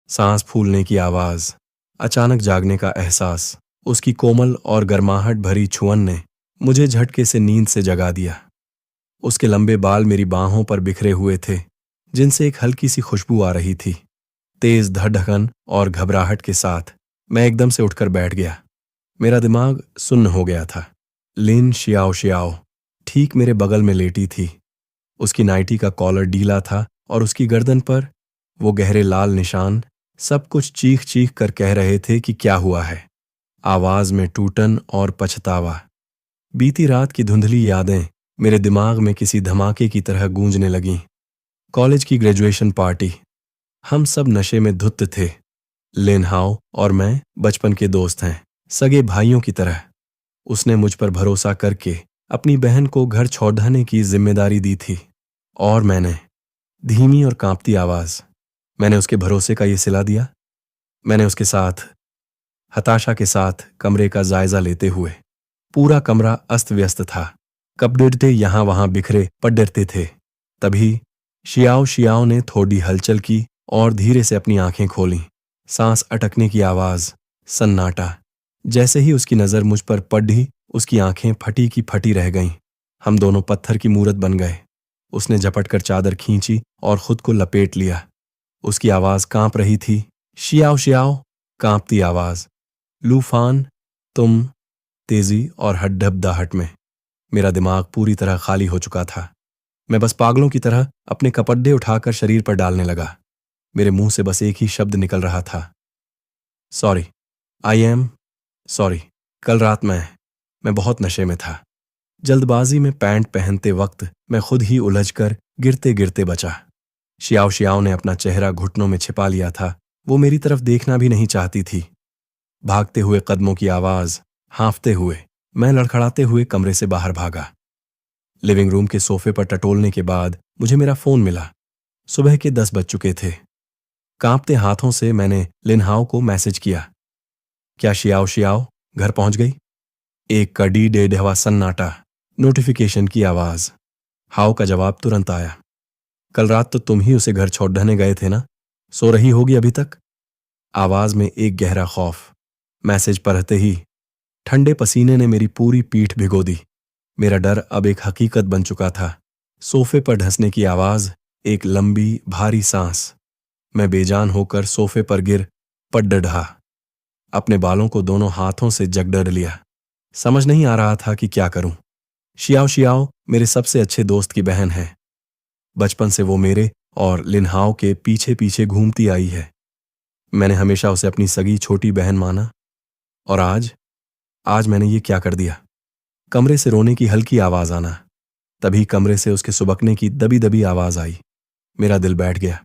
सांस फूलने की आवाज, अचानक जागने का एहसास, उसकी कोमल और गर्माहट भरी छुअन ने मुझे झटके से नींद से जगा दिया। उसके लंबे बाल मेरी बाहों पर बिखरे हुए थे, जिनसे एक हल्की सी खुशबू आ रही थी। तेज धड़कन और घबराहट के साथ मैं एकदम से उठकर बैठ गया। मेरा दिमाग सुन्न हो गया था। लिन शियाओ शियाओ ठीक मेरे बगल में लेटी थी। उसकी नाइटी का कॉलर ढीला था और उसकी गर्दन पर वो गहरे लाल निशान सब कुछ चीख चीख कर कह रहे थे कि क्या हुआ है। आवाज में टूटन और पछतावा। बीती रात की धुंधली यादें मेरे दिमाग में किसी धमाके की तरह गूंजने लगीं। कॉलेज की ग्रेजुएशन पार्टी। हम सब नशे में धुत थे। लिन हाओ और मैं बचपन के दोस्त हैं, सगे भाइयों की तरह। उसने मुझ पर भरोसा करके अपनी बहन को घर छोड़ने की जिम्मेदारी दी थी और मैंने, धीमी और कांपती आवाज, मैंने उसके भरोसे का ये सिला दिया। मैंने उसके साथ, हताशा के साथ कमरे का जायजा लेते हुए। पूरा कमरा अस्त व्यस्त था। कपड़े यहां वहां बिखरे पड़ते थे। तभी शियाओ शियाओ ने थोड़ी हलचल की और धीरे से अपनी आंखें खोलीं। सांस अटकने की आवाज, सन्नाटा। जैसे ही उसकी नजर मुझ पर पड़ी, उसकी आंखें फटी की फटी रह गईं। हम दोनों पत्थर की मूरत बन गए। उसने झपट कर चादर खींची और खुद को लपेट लिया। उसकी आवाज कांप रही थी। शियाओ शियाओ, कांपती आवाज। लूफान, तुम, तेजी और हड्डबदाहट में मेरा दिमाग पूरी तरह खाली हो चुका था। मैं बस पागलों की तरह अपने कपड़े उठाकर शरीर पर डालने लगा। मेरे मुंह से बस एक ही शब्द निकल रहा था, सॉरी, आई एम सॉरी। कल रात मैं बहुत नशे में था। जल्दबाजी में पैंट पहनते वक्त मैं खुद ही उलझकर गिरते गिरते बचा। शियाओ शियाओ ने अपना चेहरा घुटनों में छिपा लिया था। वो मेरी तरफ देखना भी नहीं चाहती थी। भागते हुए कदमों की आवाज, हाँफते हुए मैं लड़खड़ाते हुए कमरे से बाहर भागा। लिविंग रूम के सोफे पर टटोलने के बाद मुझे मेरा फोन मिला। सुबह के 10 बज चुके थे। कांपते हाथों से मैंने लिनहाओ को मैसेज किया, क्या शियाओ शियाओ घर पहुंच गई? एक कड़ी डेढ़वा सन्नाटा। नोटिफिकेशन की आवाज। हाओ का जवाब तुरंत आया, कल रात तो तुम ही उसे घर छोड़ने गए थे ना? सो रही होगी अभी तक? आवाज में एक गहरा खौफ। मैसेज पढ़ते ही ठंडे पसीने ने मेरी पूरी पीठ भिगो दी। मेरा डर अब एक हकीकत बन चुका था। सोफे पर धंसने की आवाज, एक लंबी भारी सांस। मैं बेजान होकर सोफे पर गिर पड़ ढहा। अपने बालों को दोनों हाथों से जकड़ लिया। समझ नहीं आ रहा था कि क्या करूं। शियाओ शियाओ मेरे सबसे अच्छे दोस्त की बहन है। बचपन से वो मेरे और लिनहाओ के पीछे पीछे घूमती आई है। मैंने हमेशा उसे अपनी सगी छोटी बहन माना। और आज मैंने ये क्या कर दिया? कमरे से रोने की हल्की आवाज आना। तभी कमरे से उसके सुबकने की दबी दबी आवाज आई। मेरा दिल बैठ गया।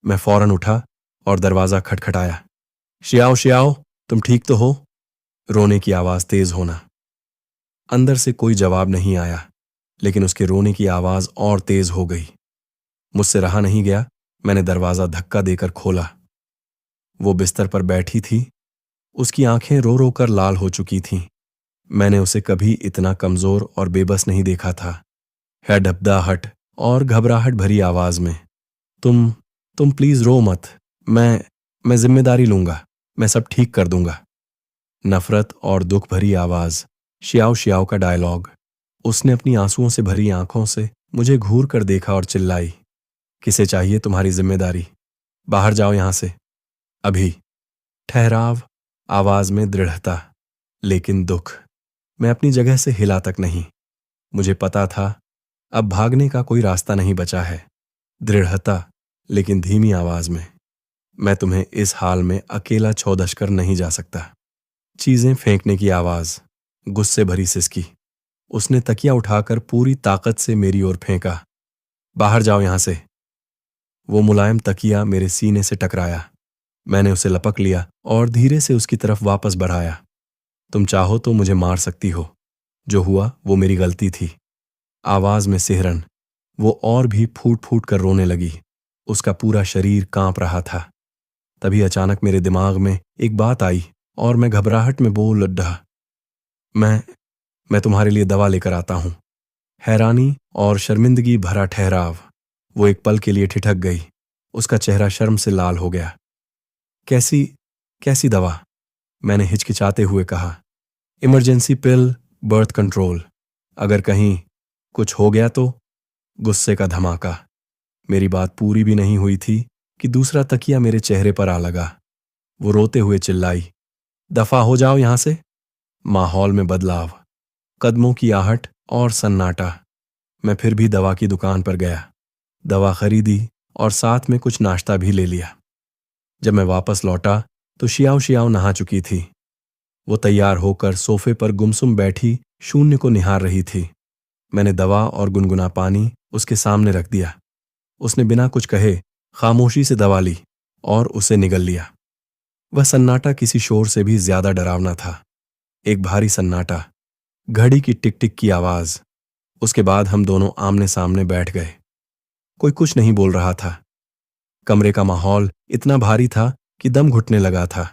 मैं फौरन उठा और दरवाजा खटखटाया। शियाओ शियाओ, तुम ठीक तो हो? रोने की आवाज तेज होना। अंदर से कोई जवाब नहीं आया, लेकिन उसके रोने की आवाज और तेज हो गई। मुझसे रहा नहीं गया। मैंने दरवाजा धक्का देकर खोला। वो बिस्तर पर बैठी थी। उसकी आंखें रो रो कर लाल हो चुकी थीं। मैंने उसे कभी इतना कमजोर और बेबस नहीं देखा था। हड्डबदाहट और घबराहट भरी आवाज में, तुम प्लीज रो मत। मैं जिम्मेदारी लूंगा। मैं सब ठीक कर दूंगा। नफरत और दुख भरी आवाज। शियाओ शियाओ का डायलॉग। उसने अपनी आंसुओं से भरी आंखों से मुझे घूर कर देखा और चिल्लाई, किसे चाहिए तुम्हारी जिम्मेदारी? बाहर जाओ यहां से अभी। ठहराव, आवाज में दृढ़ता, लेकिन दुख। मैं अपनी जगह से हिला तक नहीं। मुझे पता था अब भागने का कोई रास्ता नहीं बचा है। दृढ़ता, लेकिन धीमी आवाज में, मैं तुम्हें इस हाल में अकेला छोड़ कर नहीं जा सकता। चीजें फेंकने की आवाज, गुस्से भरी सिसकी। उसने तकिया उठाकर पूरी ताकत से मेरी ओर फेंका। बाहर जाओ यहां से। वो मुलायम तकिया मेरे सीने से टकराया। मैंने उसे लपक लिया और धीरे से उसकी तरफ वापस बढ़ाया। तुम चाहो तो मुझे मार सकती हो। जो हुआ वो मेरी गलती थी। आवाज में सिहरन। वो और भी फूट फूट कर रोने लगी। उसका पूरा शरीर कांप रहा था। तभी अचानक मेरे दिमाग में एक बात आई और मैं घबराहट में बोल उठा, मैं तुम्हारे लिए दवा लेकर आता हूं। हैरानी और शर्मिंदगी भरा ठहराव। वो एक पल के लिए ठिठक गई। उसका चेहरा शर्म से लाल हो गया। कैसी कैसी दवा? मैंने हिचकिचाते हुए कहा। इमरजेंसी पिल, बर्थ कंट्रोल। अगर कहीं कुछ हो गया तो? गुस्से का धमाका। मेरी बात पूरी भी नहीं हुई थी कि दूसरा तकिया मेरे चेहरे पर आ लगा। वो रोते हुए चिल्लाई, दफा हो जाओ यहां से। माहौल में बदलाव, कदमों की आहट और सन्नाटा। मैं फिर भी दवा की दुकान पर गया, दवा खरीदी और साथ में कुछ नाश्ता भी ले लिया। जब मैं वापस लौटा तो शियाओ शियाओ नहा चुकी थी। वो तैयार होकर सोफे पर गुमसुम बैठी शून्य को निहार रही थी। मैंने दवा और गुनगुना पानी उसके सामने रख दिया। उसने बिना कुछ कहे खामोशी से दवा ली और उसे निगल लिया। वह सन्नाटा किसी शोर से भी ज्यादा डरावना था। एक भारी सन्नाटा, घड़ी की टिक टिक की आवाज। उसके बाद हम दोनों आमने सामने बैठ गए। कोई कुछ नहीं बोल रहा था। कमरे का माहौल इतना भारी था कि दम घुटने लगा था।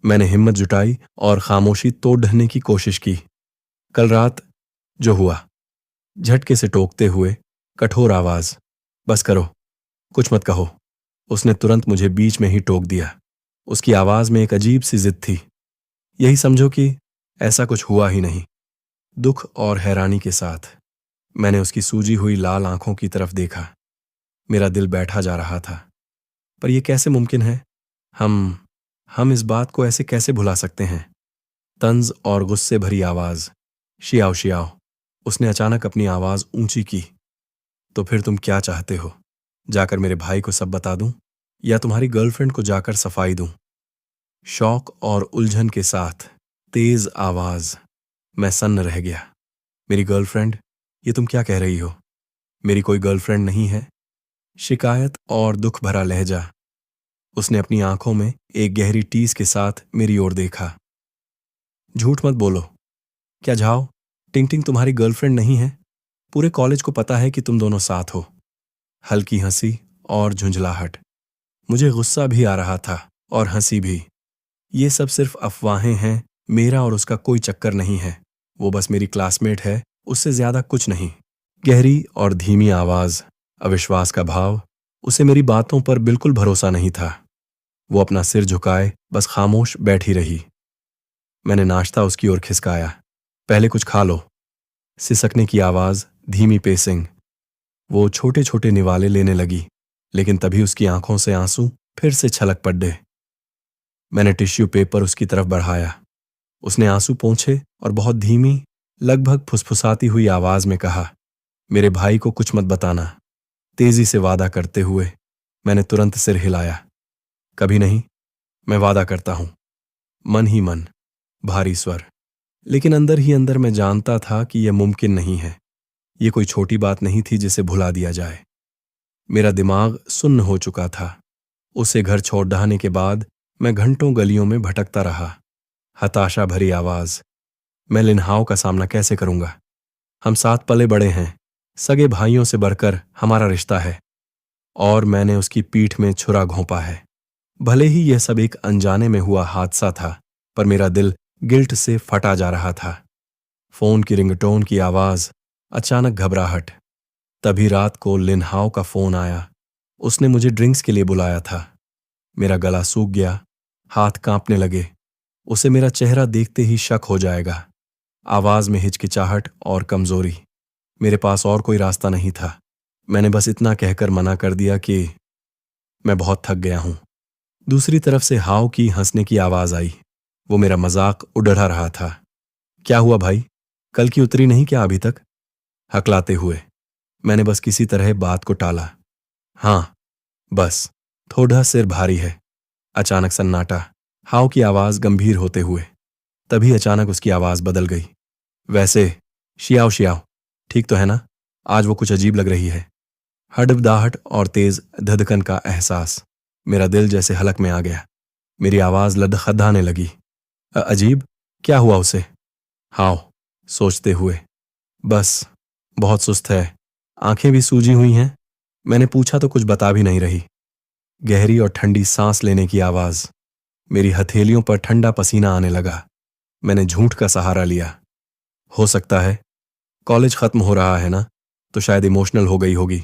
मैंने हिम्मत जुटाई और खामोशी तोड़ ढहने की कोशिश की। कल रात जो हुआ। झटके से टोकते हुए कठोर आवाज, बस करो, कुछ मत कहो। उसने तुरंत मुझे बीच में ही टोक दिया। उसकी आवाज में एक अजीब सी जिद थी। यही समझो कि ऐसा कुछ हुआ ही नहीं। दुख और हैरानी के साथ मैंने उसकी सूजी हुई लाल आंखों की तरफ देखा। मेरा दिल बैठा जा रहा था। पर यह कैसे मुमकिन है? हम इस बात को ऐसे कैसे भुला सकते हैं? तंज और गुस्से भरी आवाज, शियाओ शियाओ। उसने अचानक अपनी आवाज ऊंची की। तो फिर तुम क्या चाहते हो? जाकर मेरे भाई को सब बता दूं या तुम्हारी गर्लफ्रेंड को जाकर सफाई दूं? शौक और उलझन के साथ तेज आवाज। मैं सन्न रह गया। मेरी गर्लफ्रेंड? ये तुम क्या कह रही हो? मेरी कोई गर्लफ्रेंड नहीं है। शिकायत और दुख भरा लहजा। उसने अपनी आंखों में एक गहरी टीस के साथ मेरी ओर देखा। झूठ मत बोलो। क्या झाओ, टिंग टिंग तुम्हारी गर्लफ्रेंड नहीं है? पूरे कॉलेज को पता है कि तुम दोनों साथ हो। हल्की हंसी और झुंझलाहट। मुझे गुस्सा भी आ रहा था और हंसी भी। ये सब सिर्फ अफवाहें हैं। मेरा और उसका कोई चक्कर नहीं है। वो बस मेरी क्लासमेट है, उससे ज्यादा कुछ नहीं। गहरी और धीमी आवाज, अविश्वास का भाव। उसे मेरी बातों पर बिल्कुल भरोसा नहीं था। वो अपना सिर झुकाए बस खामोश बैठी रही। मैंने नाश्ता उसकी ओर खिसकाया। पहले कुछ खा लो। सिसकने की आवाज, धीमी पेसिंग। वो छोटे छोटे निवाले लेने लगी, लेकिन तभी उसकी आंखों से आंसू फिर से छलक पड़े। मैंने टिश्यू पेपर उसकी तरफ बढ़ाया। उसने आंसू पोंछे और बहुत धीमी, लगभग फुसफुसाती हुई आवाज में कहा, मेरे भाई को कुछ मत बताना। तेजी से वादा करते हुए मैंने तुरंत सिर हिलाया। कभी नहीं, मैं वादा करता हूं। मन ही मन, भारी स्वर। लेकिन अंदर ही अंदर मैं जानता था कि यह मुमकिन नहीं है। यह कोई छोटी बात नहीं थी जिसे भुला दिया जाए। मेरा दिमाग सुन्न हो चुका था। उसे घर छोड़ दहाने के बाद मैं घंटों गलियों में भटकता रहा। हताशा भरी आवाज, मैं लिन्हाओ का सामना कैसे करूंगा? हम साथ पले बड़े हैं, सगे भाइयों से बढ़कर हमारा रिश्ता है। और मैंने उसकी पीठ में छुरा घोंपा है। भले ही यह सब एक अनजाने में हुआ हादसा था, पर मेरा दिल गिल्ट से फटा जा रहा था। फोन की रिंगटोन की आवाज, अचानक घबराहट। तभी रात को लिन्हाओ का फोन आया। उसने मुझे ड्रिंक्स के लिए बुलाया था। मेरा गला सूख गया, हाथ कांपने लगे। उसे मेरा चेहरा देखते ही शक हो जाएगा। आवाज में हिचकिचाहट और कमजोरी। मेरे पास और कोई रास्ता नहीं था। मैंने बस इतना कहकर मना कर दिया कि मैं बहुत थक गया हूं। दूसरी तरफ से हाव की हंसने की आवाज आई। वो मेरा मजाक उड़ा रहा था। क्या हुआ भाई, कल की उतरी नहीं क्या अभी तक? हकलाते हुए मैंने बस किसी तरह बात को टाला। हाँ, बस थोड़ा सिर भारी है। अचानक सन्नाटा, हाव की आवाज गंभीर होते हुए। तभी अचानक उसकी आवाज बदल गई। वैसे शियाओ शियाओ, ठीक तो है ना? आज वो कुछ अजीब लग रही है। हड़बड़ाहट और तेज धधकन का एहसास। मेरा दिल जैसे हलक में आ गया। मेरी आवाज लदखदाने लगी। अजीब? क्या हुआ उसे? हाव सोचते हुए, बस बहुत सुस्त है, आंखें भी सूजी हुई हैं। मैंने पूछा तो कुछ बता भी नहीं रही। गहरी और ठंडी सांस लेने की आवाज। मेरी हथेलियों पर ठंडा पसीना आने लगा। मैंने झूठ का सहारा लिया। हो सकता है, कॉलेज खत्म हो रहा है ना, तो शायद इमोशनल हो गई होगी।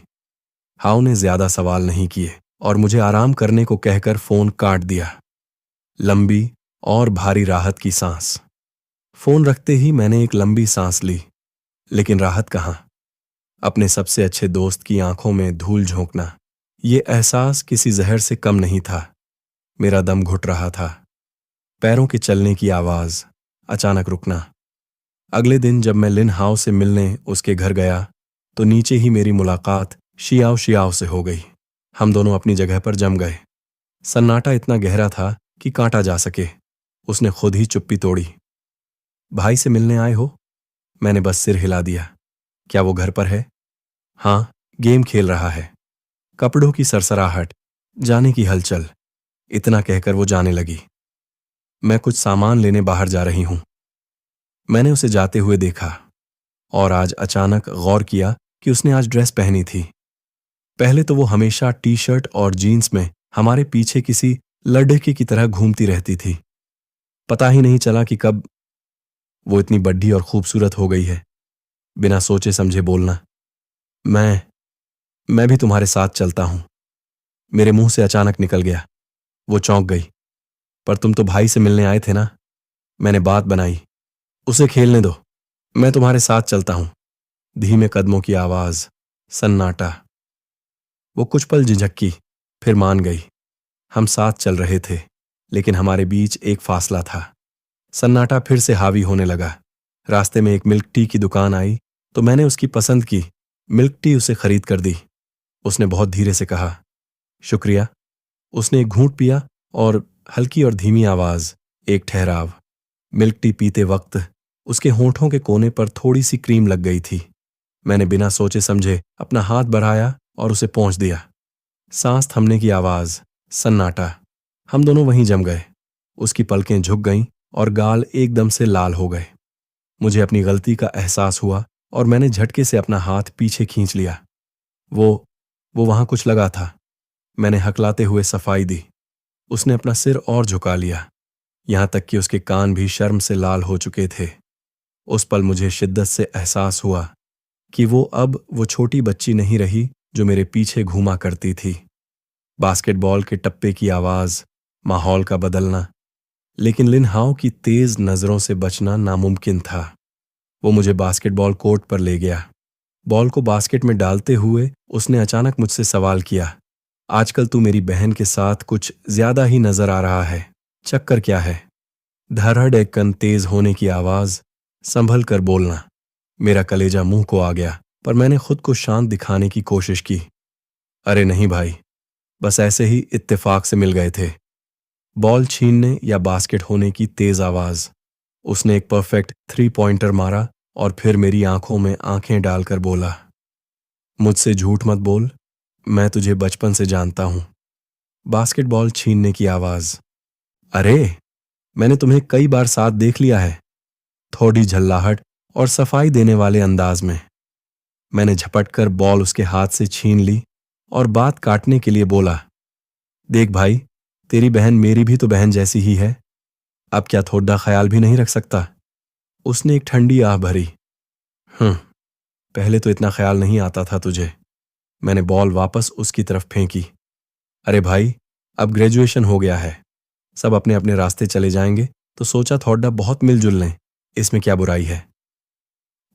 हाव ने ज्यादा सवाल नहीं किए और मुझे आराम करने को कहकर फोन काट दिया। लंबी और भारी राहत की सांस। फोन रखते ही मैंने एक लंबी सांस ली, लेकिन राहत कहाँ। अपने सबसे अच्छे दोस्त की आंखों में धूल झोंकना, ये एहसास किसी जहर से कम नहीं था। मेरा दम घुट रहा था। पैरों के चलने की आवाज, अचानक रुकना। अगले दिन जब मैं लिन हाउ से मिलने उसके घर गया तो नीचे ही मेरी मुलाकात शियाओ शियाओ से हो गई। हम दोनों अपनी जगह पर जम गए। सन्नाटा इतना गहरा था कि काटा जा सके। उसने खुद ही चुप्पी तोड़ी। भाई से मिलने आए हो? मैंने बस सिर हिला दिया। क्या वो घर पर है? हाँ, गेम खेल रहा है। कपड़ों की सरसराहट, जाने की हलचल। इतना कहकर वो जाने लगी। मैं कुछ सामान लेने बाहर जा रही हूं। मैंने उसे जाते हुए देखा और आज अचानक गौर किया कि उसने आज ड्रेस पहनी थी। पहले तो वो हमेशा टी शर्ट और जीन्स में हमारे पीछे किसी लड़के की तरह घूमती रहती थी। पता ही नहीं चला कि कब वो इतनी बड्ढी और खूबसूरत हो गई है। बिना सोचे समझे बोलना, मैं भी तुम्हारे साथ चलता हूं, मेरे मुंह से अचानक निकल गया। वो चौंक गई। पर तुम तो भाई से मिलने आए थे ना? मैंने बात बनाई। उसे खेलने दो, मैं तुम्हारे साथ चलता हूं। धीमे कदमों की आवाज, सन्नाटा। वो कुछ पल झिझकी, फिर मान गई। हम साथ चल रहे थे, लेकिन हमारे बीच एक फासला था। सन्नाटा फिर से हावी होने लगा। रास्ते में एक मिल्क टी की दुकान आई तो मैंने उसकी पसंद की मिल्क टी उसे खरीद कर दी। उसने बहुत धीरे से कहा, शुक्रिया। उसने एक घूंट पिया और हल्की और धीमी आवाज, एक ठहराव। मिल्क टी पीते वक्त उसके होंठों के कोने पर थोड़ी सी क्रीम लग गई थी। मैंने बिना सोचे समझे अपना हाथ बढ़ाया और उसे पोंछ दिया। सांस थमने की आवाज, सन्नाटा। हम दोनों वहीं जम गए। उसकी पलकें झुक गईं और गाल एकदम से लाल हो गए। मुझे अपनी गलती का एहसास हुआ और मैंने झटके से अपना हाथ पीछे खींच लिया। वो वहां कुछ लगा था। मैंने हकलाते हुए सफाई दी। उसने अपना सिर और झुका लिया, यहां तक कि उसके कान भी शर्म से लाल हो चुके थे। उस पल मुझे शिद्दत से एहसास हुआ कि वो छोटी बच्ची नहीं रही जो मेरे पीछे घूमा करती थी। बास्केटबॉल के टप्पे की आवाज, माहौल का बदलना, लेकिन लिन हाउ की तेज नजरों से बचना नामुमकिन था। वो मुझे बास्केटबॉल कोर्ट पर ले गया। बॉल को बास्केट में डालते हुए उसने अचानक मुझसे सवाल किया, आजकल तू मेरी बहन के साथ कुछ ज्यादा ही नजर आ रहा है, चक्कर क्या है? धड़धड़ एक कन तेज होने की आवाज, संभल कर बोलना। मेरा कलेजा मुंह को आ गया, पर मैंने खुद को शांत दिखाने की कोशिश की। अरे नहीं भाई, बस ऐसे ही इत्तेफाक से मिल गए थे। बॉल छीनने या बास्केट होने की तेज आवाज। उसने एक परफेक्ट 3 पॉइंटर मारा और फिर मेरी आंखों में आंखें डालकर बोला, मुझसे झूठ मत बोल, मैं तुझे बचपन से जानता हूं। बास्केटबॉल छीनने की आवाज, अरे मैंने तुम्हें कई बार साथ देख लिया है। थोड़ी झल्लाहट और सफाई देने वाले अंदाज में। मैंने झपट कर बॉल उसके हाथ से छीन ली और बात काटने के लिए बोला, देख भाई, तेरी बहन मेरी भी तो बहन जैसी ही है, अब क्या थोड़ा ख्याल भी नहीं रख सकता? उसने एक ठंडी आह भरी। पहले तो इतना ख्याल नहीं आता था तुझे। मैंने बॉल वापस उसकी तरफ फेंकी। अरे भाई, अब ग्रेजुएशन हो गया है, सब अपने अपने रास्ते चले जाएंगे, तो सोचा थोड़ा बहुत मिलजुल लें, इसमें क्या बुराई है?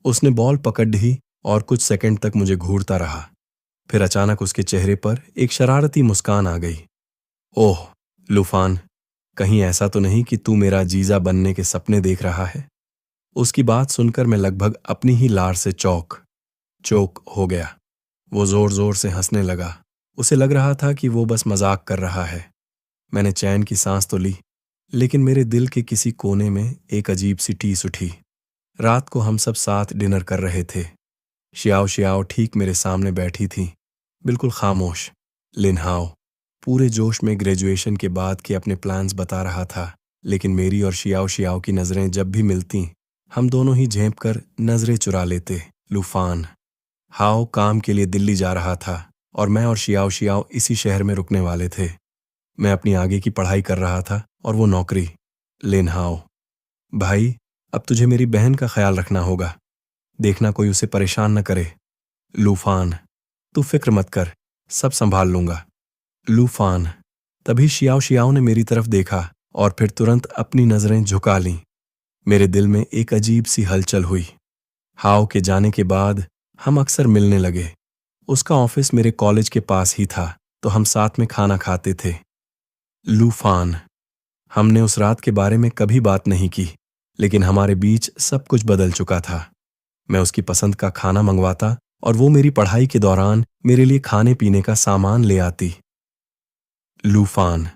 उसने बॉल पकड़ ली और कुछ सेकंड तक मुझे घूरता रहा। फिर अचानक उसके चेहरे पर एक शरारती मुस्कान आ गई। ओह लूफान, कहीं ऐसा तो नहीं कि तू मेरा जीजा बनने के सपने देख रहा है? उसकी बात सुनकर मैं लगभग अपनी ही लार से चोक हो गया। वो जोर जोर से हंसने लगा। उसे लग रहा था कि वो बस मजाक कर रहा है। मैंने चैन की सांस तो ली, लेकिन मेरे दिल के किसी कोने में एक अजीब सी टीस उठी। रात को हम सब साथ डिनर कर रहे थे। शियाओ शियाओ ठीक मेरे सामने बैठी थी, बिल्कुल खामोश। लिन हाउ पूरे जोश में ग्रेजुएशन के बाद के अपने प्लान्स बता रहा था, लेकिन मेरी और शियाओ शियाओ की नजरें जब भी मिलती, हम दोनों ही झेंप कर नजरें चुरा लेते। लूफान हाउ काम के लिए दिल्ली जा रहा था और मैं और शियाओ शियाओ इसी शहर में रुकने वाले थे। मैं अपनी आगे की पढ़ाई कर रहा था और वो नौकरी। लिन हाउ, भाई अब तुझे मेरी बहन का ख्याल रखना होगा, देखना कोई उसे परेशान न करे। लूफान, तू फिक्र मत कर, सब संभाल लूंगा। लूफान। तभी शियाओ शियाओ ने मेरी तरफ देखा और फिर तुरंत अपनी नजरें झुका लीं। मेरे दिल में एक अजीब सी हलचल हुई। हाओ के जाने के बाद हम अक्सर मिलने लगे। उसका ऑफिस मेरे कॉलेज के पास ही था, तो हम साथ में खाना खाते थे। लूफान। हमने उस रात के बारे में कभी बात नहीं की, लेकिन हमारे बीच सब कुछ बदल चुका था। मैं उसकी पसंद का खाना मंगवाता और वो मेरी पढ़ाई के दौरान मेरे लिए खाने पीने का सामान ले आती। लूफान।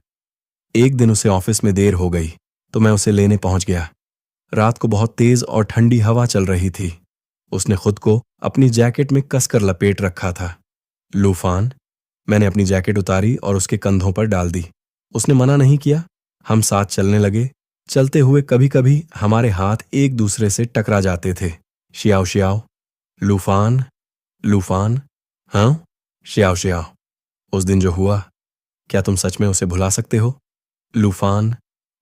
एक दिन उसे ऑफिस में देर हो गई, तो मैं उसे लेने पहुंच गया। रात को बहुत तेज और ठंडी हवा चल रही थी। उसने खुद को अपनी जैकेट में कसकर लपेट रखा था। लूफान। मैंने अपनी जैकेट उतारी और उसके कंधों पर डाल दी। उसने मना नहीं किया। हम साथ चलने लगे। चलते हुए कभी कभी हमारे हाथ एक दूसरे से टकरा जाते थे। Xiao Xiao. लूफान। लूफान। हाँ। Xiao Xiao. उस दिन जो हुआ, क्या तुम सच में उसे भुला सकते हो? लूफान।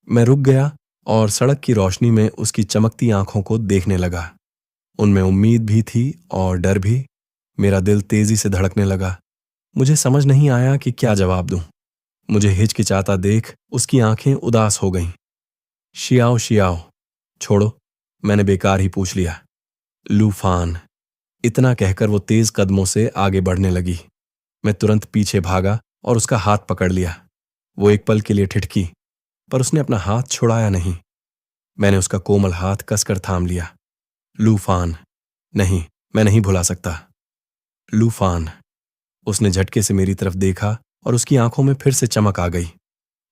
मैं रुक गया और सड़क की रोशनी में उसकी चमकती आंखों को देखने लगा। उनमें उम्मीद भी थी और डर भी। मेरा दिल तेजी से धड़कने लगा। मुझे समझ नहीं आया कि क्या जवाब दूं। मुझे हिचकिचाता देख उसकी आंखें उदास हो गईं। Xiao Xiao. छोड़ो, मैंने बेकार ही पूछ लिया। लूफान। इतना कहकर वो तेज कदमों से आगे बढ़ने लगी। मैं तुरंत पीछे भागा और उसका हाथ पकड़ लिया। वो एक पल के लिए ठिठकी, पर उसने अपना हाथ छुड़ाया नहीं। मैंने उसका कोमल हाथ कसकर थाम लिया। लूफान। नहीं, मैं नहीं भुला सकता। लूफान। उसने झटके से मेरी तरफ देखा और उसकी आंखों में फिर से चमक आ गई।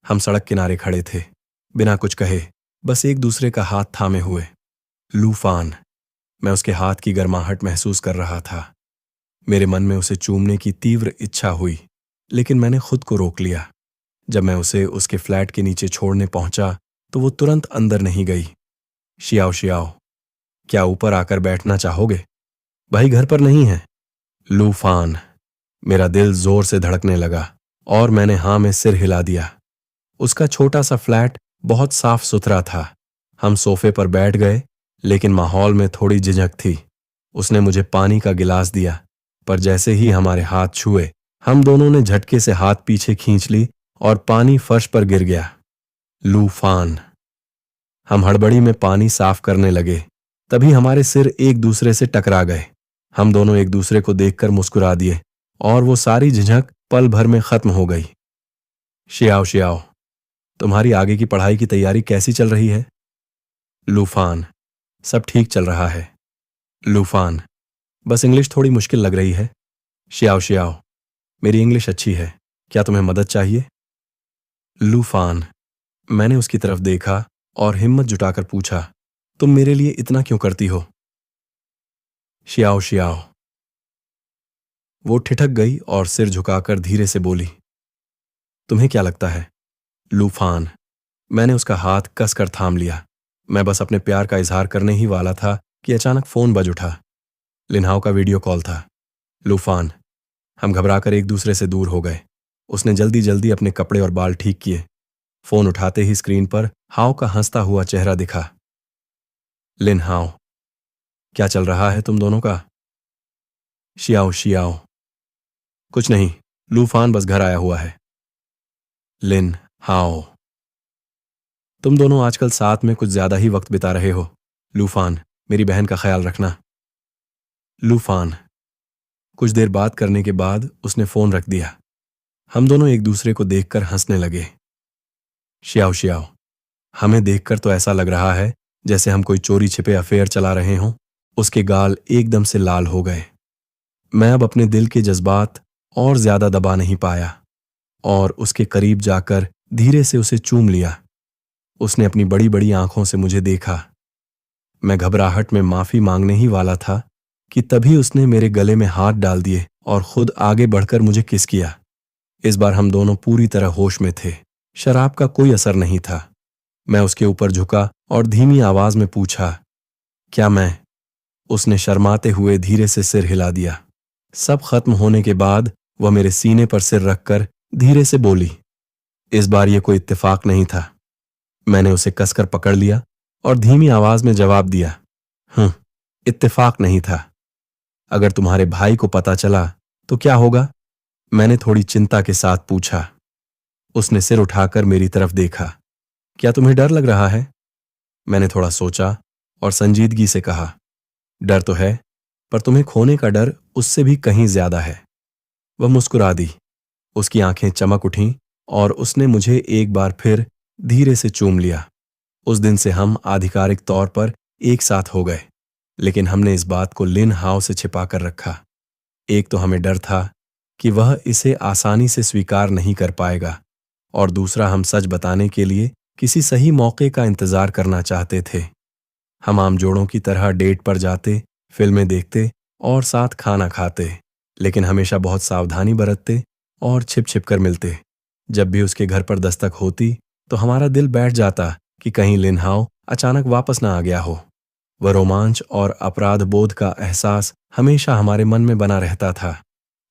हम सड़क किनारे खड़े थे, बिना कुछ कहे, बस एक दूसरे का हाथ थामे हुए। लूफान। मैं उसके हाथ की गर्माहट महसूस कर रहा था। मेरे मन में उसे चूमने की तीव्र इच्छा हुई, लेकिन मैंने खुद को रोक लिया। जब मैं उसे उसके फ्लैट के नीचे छोड़ने पहुंचा, तो वो तुरंत अंदर नहीं गई। शियाओ शियाओ, क्या ऊपर आकर बैठना चाहोगे? भाई घर पर नहीं है। लूफान। मेरा दिल जोर से धड़कने लगा और मैंने हाँ में सिर हिला दिया। उसका छोटा सा फ्लैट बहुत साफ सुथरा था। हम सोफे पर बैठ गए, लेकिन माहौल में थोड़ी झिझक थी। उसने मुझे पानी का गिलास दिया, पर जैसे ही हमारे हाथ छुए, हम दोनों ने झटके से हाथ पीछे खींच ली और पानी फर्श पर गिर गया। लूफान। हम हड़बड़ी में पानी साफ करने लगे, तभी हमारे सिर एक दूसरे से टकरा गए। हम दोनों एक दूसरे को देखकर मुस्कुरा दिए और वो सारी झिझक पल भर में खत्म हो गई। शियाओ शियाओ, तुम्हारी आगे की पढ़ाई की तैयारी कैसी चल रही है? लूफान। सब ठीक चल रहा है। लूफान। बस इंग्लिश थोड़ी मुश्किल लग रही है। शियाओ शियाओ, मेरी इंग्लिश अच्छी है, क्या तुम्हें मदद चाहिए? लूफान। मैंने उसकी तरफ देखा और हिम्मत जुटाकर पूछा, तुम मेरे लिए इतना क्यों करती हो? Xiao Xiao. वो ठिठक गई और सिर झुकाकर धीरे से बोली, तुम्हें क्या लगता है? लूफान। मैंने उसका हाथ कसकर थाम लिया। मैं बस अपने प्यार का इजहार करने ही वाला था कि अचानक फोन बज उठा। लिनहाओ का वीडियो कॉल था। लूफान। हम घबराकर एक दूसरे से दूर हो गए। उसने जल्दी जल्दी अपने कपड़े और बाल ठीक किए। फोन उठाते ही स्क्रीन पर हाओ का हंसता हुआ चेहरा दिखा। लिनहाओ। क्या चल रहा है तुम दोनों का? Xiao Xiao. कुछ नहीं, लूफान बस घर आया हुआ है। लिन हाओ। तुम दोनों आजकल साथ में कुछ ज्यादा ही वक्त बिता रहे हो। लूफान, मेरी बहन का ख्याल रखना। लूफान। कुछ देर बात करने के बाद उसने फोन रख दिया। हम दोनों एक दूसरे को देखकर हंसने लगे। शियाओ शियाओ, हमें देखकर तो ऐसा लग रहा है जैसे हम कोई चोरी छिपे अफेयर चला रहे हों। उसके गाल एकदम से लाल हो गए। मैं अब अपने दिल के जज्बात और ज्यादा दबा नहीं पाया और उसके करीब जाकर धीरे से उसे चूम लिया। उसने अपनी बड़ी बड़ी आंखों से मुझे देखा। मैं घबराहट में माफी मांगने ही वाला था कि तभी उसने मेरे गले में हाथ डाल दिए और खुद आगे बढ़कर मुझे किस किया। इस बार हम दोनों पूरी तरह होश में थे। शराब का कोई असर नहीं था। मैं उसके ऊपर झुका और धीमी आवाज में पूछा, क्या मैं? उसने शर्माते हुए धीरे से सिर हिला दिया। सब खत्म होने के बाद वह मेरे सीने पर सिर रखकर धीरे से बोली। इस बार यह कोई इत्तेफाक नहीं था। मैंने उसे कसकर पकड़ लिया और धीमी आवाज में जवाब दिया, इत्तेफाक नहीं था। अगर तुम्हारे भाई को पता चला तो क्या होगा? मैंने थोड़ी चिंता के साथ पूछा। उसने सिर उठाकर मेरी तरफ देखा। क्या तुम्हें डर लग रहा है? मैंने थोड़ा सोचा और संजीदगी से कहा, डर तो है, पर तुम्हें खोने का डर उससे भी कहीं ज्यादा है। वह मुस्कुरा दी। उसकी आंखें चमक उठीं और उसने मुझे एक बार फिर धीरे से चूम लिया। उस दिन से हम आधिकारिक तौर पर एक साथ हो गए, लेकिन हमने इस बात को लिन हाउ से छिपा कर रखा। एक तो हमें डर था कि वह इसे आसानी से स्वीकार नहीं कर पाएगा, और दूसरा हम सच बताने के लिए किसी सही मौके का इंतजार करना चाहते थे। हम आम जोड़ों की तरह डेट पर जाते, फिल्में देखते और साथ खाना खाते, लेकिन हमेशा बहुत सावधानी बरतते और छिप छिप कर मिलते। जब भी उसके घर पर दस्तक होती तो हमारा दिल बैठ जाता कि कहीं लिन हाउ अचानक वापस ना आ गया हो। वह रोमांच और अपराध बोध का एहसास हमेशा हमारे मन में बना रहता था,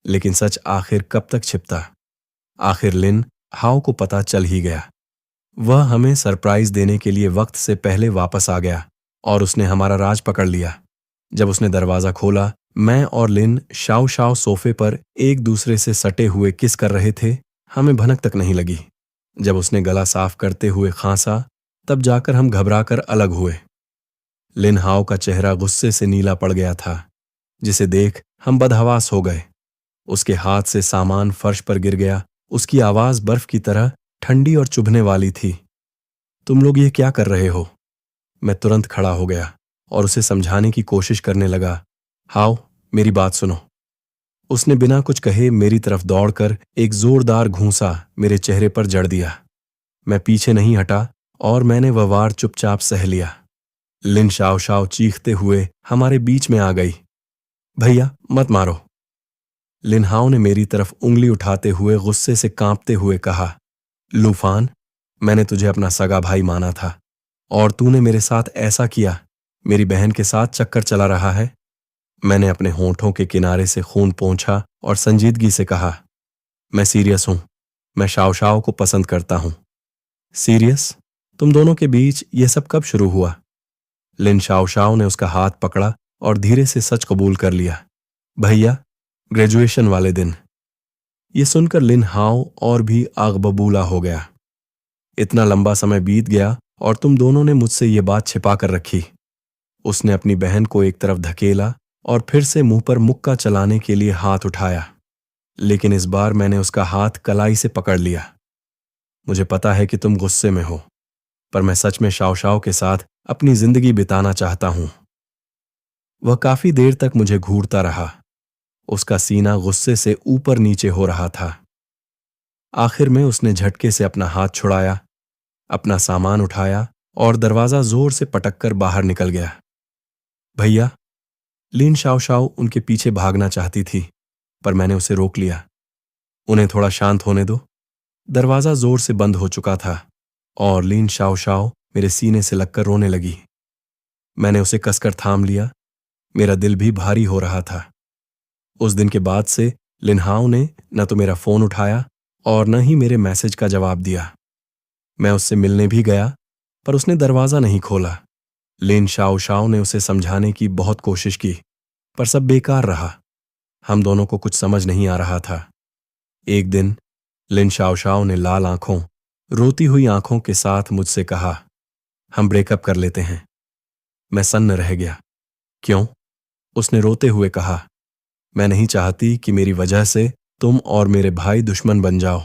लेकिन सच आखिर कब तक छिपता? आखिर लिन हाउ को पता चल ही गया। वह हमें सरप्राइज देने के लिए वक्त से पहले वापस आ गया और उसने हमारा राज पकड़ लिया। जब उसने दरवाजा खोला, मैं और लिन शाओ शाओ सोफे पर एक दूसरे से सटे हुए किस कर रहे थे। हमें भनक तक नहीं लगी। जब उसने गला साफ करते हुए खांसा, तब जाकर हम घबराकर अलग हुए। लिन हाउ का चेहरा गुस्से से नीला पड़ गया था, जिसे देख हम बदहवास हो गए। उसके हाथ से सामान फर्श पर गिर गया। उसकी आवाज बर्फ की तरह ठंडी और चुभने वाली थी। तुम लोग ये क्या कर रहे हो? मैं तुरंत खड़ा हो गया और उसे समझाने की कोशिश करने लगा। हाउ, मेरी बात सुनो। उसने बिना कुछ कहे मेरी तरफ दौड़कर एक जोरदार घूंसा मेरे चेहरे पर जड़ दिया। मैं पीछे नहीं हटा और मैंने वह वार चुपचाप सह लिया। लिन शाओ शाओ चीखते हुए हमारे बीच में आ गई। भैया, मत मारो। लिन हाउ ने मेरी तरफ उंगली उठाते हुए गुस्से से कांपते हुए कहा, लूफान, मैंने तुझे अपना सगा भाई माना था और तूने मेरे साथ ऐसा किया। मेरी बहन के साथ चक्कर चला रहा है। मैंने अपने होंठों के किनारे से खून पोंछा और संजीदगी से कहा, मैं सीरियस हूं। मैं शाओ शाओ को पसंद करता हूं। सीरियस? तुम दोनों के बीच यह सब कब शुरू हुआ? लिन शाओ शाओ ने उसका हाथ पकड़ा और धीरे से सच कबूल कर लिया। भैया, ग्रेजुएशन वाले दिन। ये सुनकर लिन हाउ और भी आग बबूला हो गया। इतना लंबा समय बीत गया और तुम दोनों ने मुझसे ये बात छिपा कर रखी। उसने अपनी बहन को एक तरफ धकेला और फिर से मुंह पर मुक्का चलाने के लिए हाथ उठाया, लेकिन इस बार मैंने उसका हाथ कलाई से पकड़ लिया। मुझे पता है कि तुम गुस्से में हो, पर मैं सच में शाओ शाओ के साथ अपनी जिंदगी बिताना चाहता हूं। वह काफी देर तक मुझे घूरता रहा। उसका सीना गुस्से से ऊपर नीचे हो रहा था। आखिर में उसने झटके से अपना हाथ छुड़ाया, अपना सामान उठाया और दरवाजा जोर से पटककर बाहर निकल गया। भैया, लिन शाओ शाओ उनके पीछे भागना चाहती थी, पर मैंने उसे रोक लिया। उन्हें थोड़ा शांत होने दो। दरवाजा जोर से बंद हो चुका था और लिन शाओ शाओ मेरे सीने से लगकर रोने लगी। मैंने उसे कसकर थाम लिया। मेरा दिल भी भारी हो रहा था। उस दिन के बाद से लिन हाउ ने न तो मेरा फोन उठाया और न ही मेरे मैसेज का जवाब दिया। मैं उससे मिलने भी गया, पर उसने दरवाजा नहीं खोला। लिन शाओ शाओ ने उसे समझाने की बहुत कोशिश की, पर सब बेकार रहा। हम दोनों को कुछ समझ नहीं आ रहा था। एक दिन लिन शाओ शाओ ने लाल आंखों, रोती हुई आंखों के साथ मुझसे कहा, हम ब्रेकअप कर लेते हैं। मैं सन्न रह गया। क्यों? उसने रोते हुए कहा, मैं नहीं चाहती कि मेरी वजह से तुम और मेरे भाई दुश्मन बन जाओ।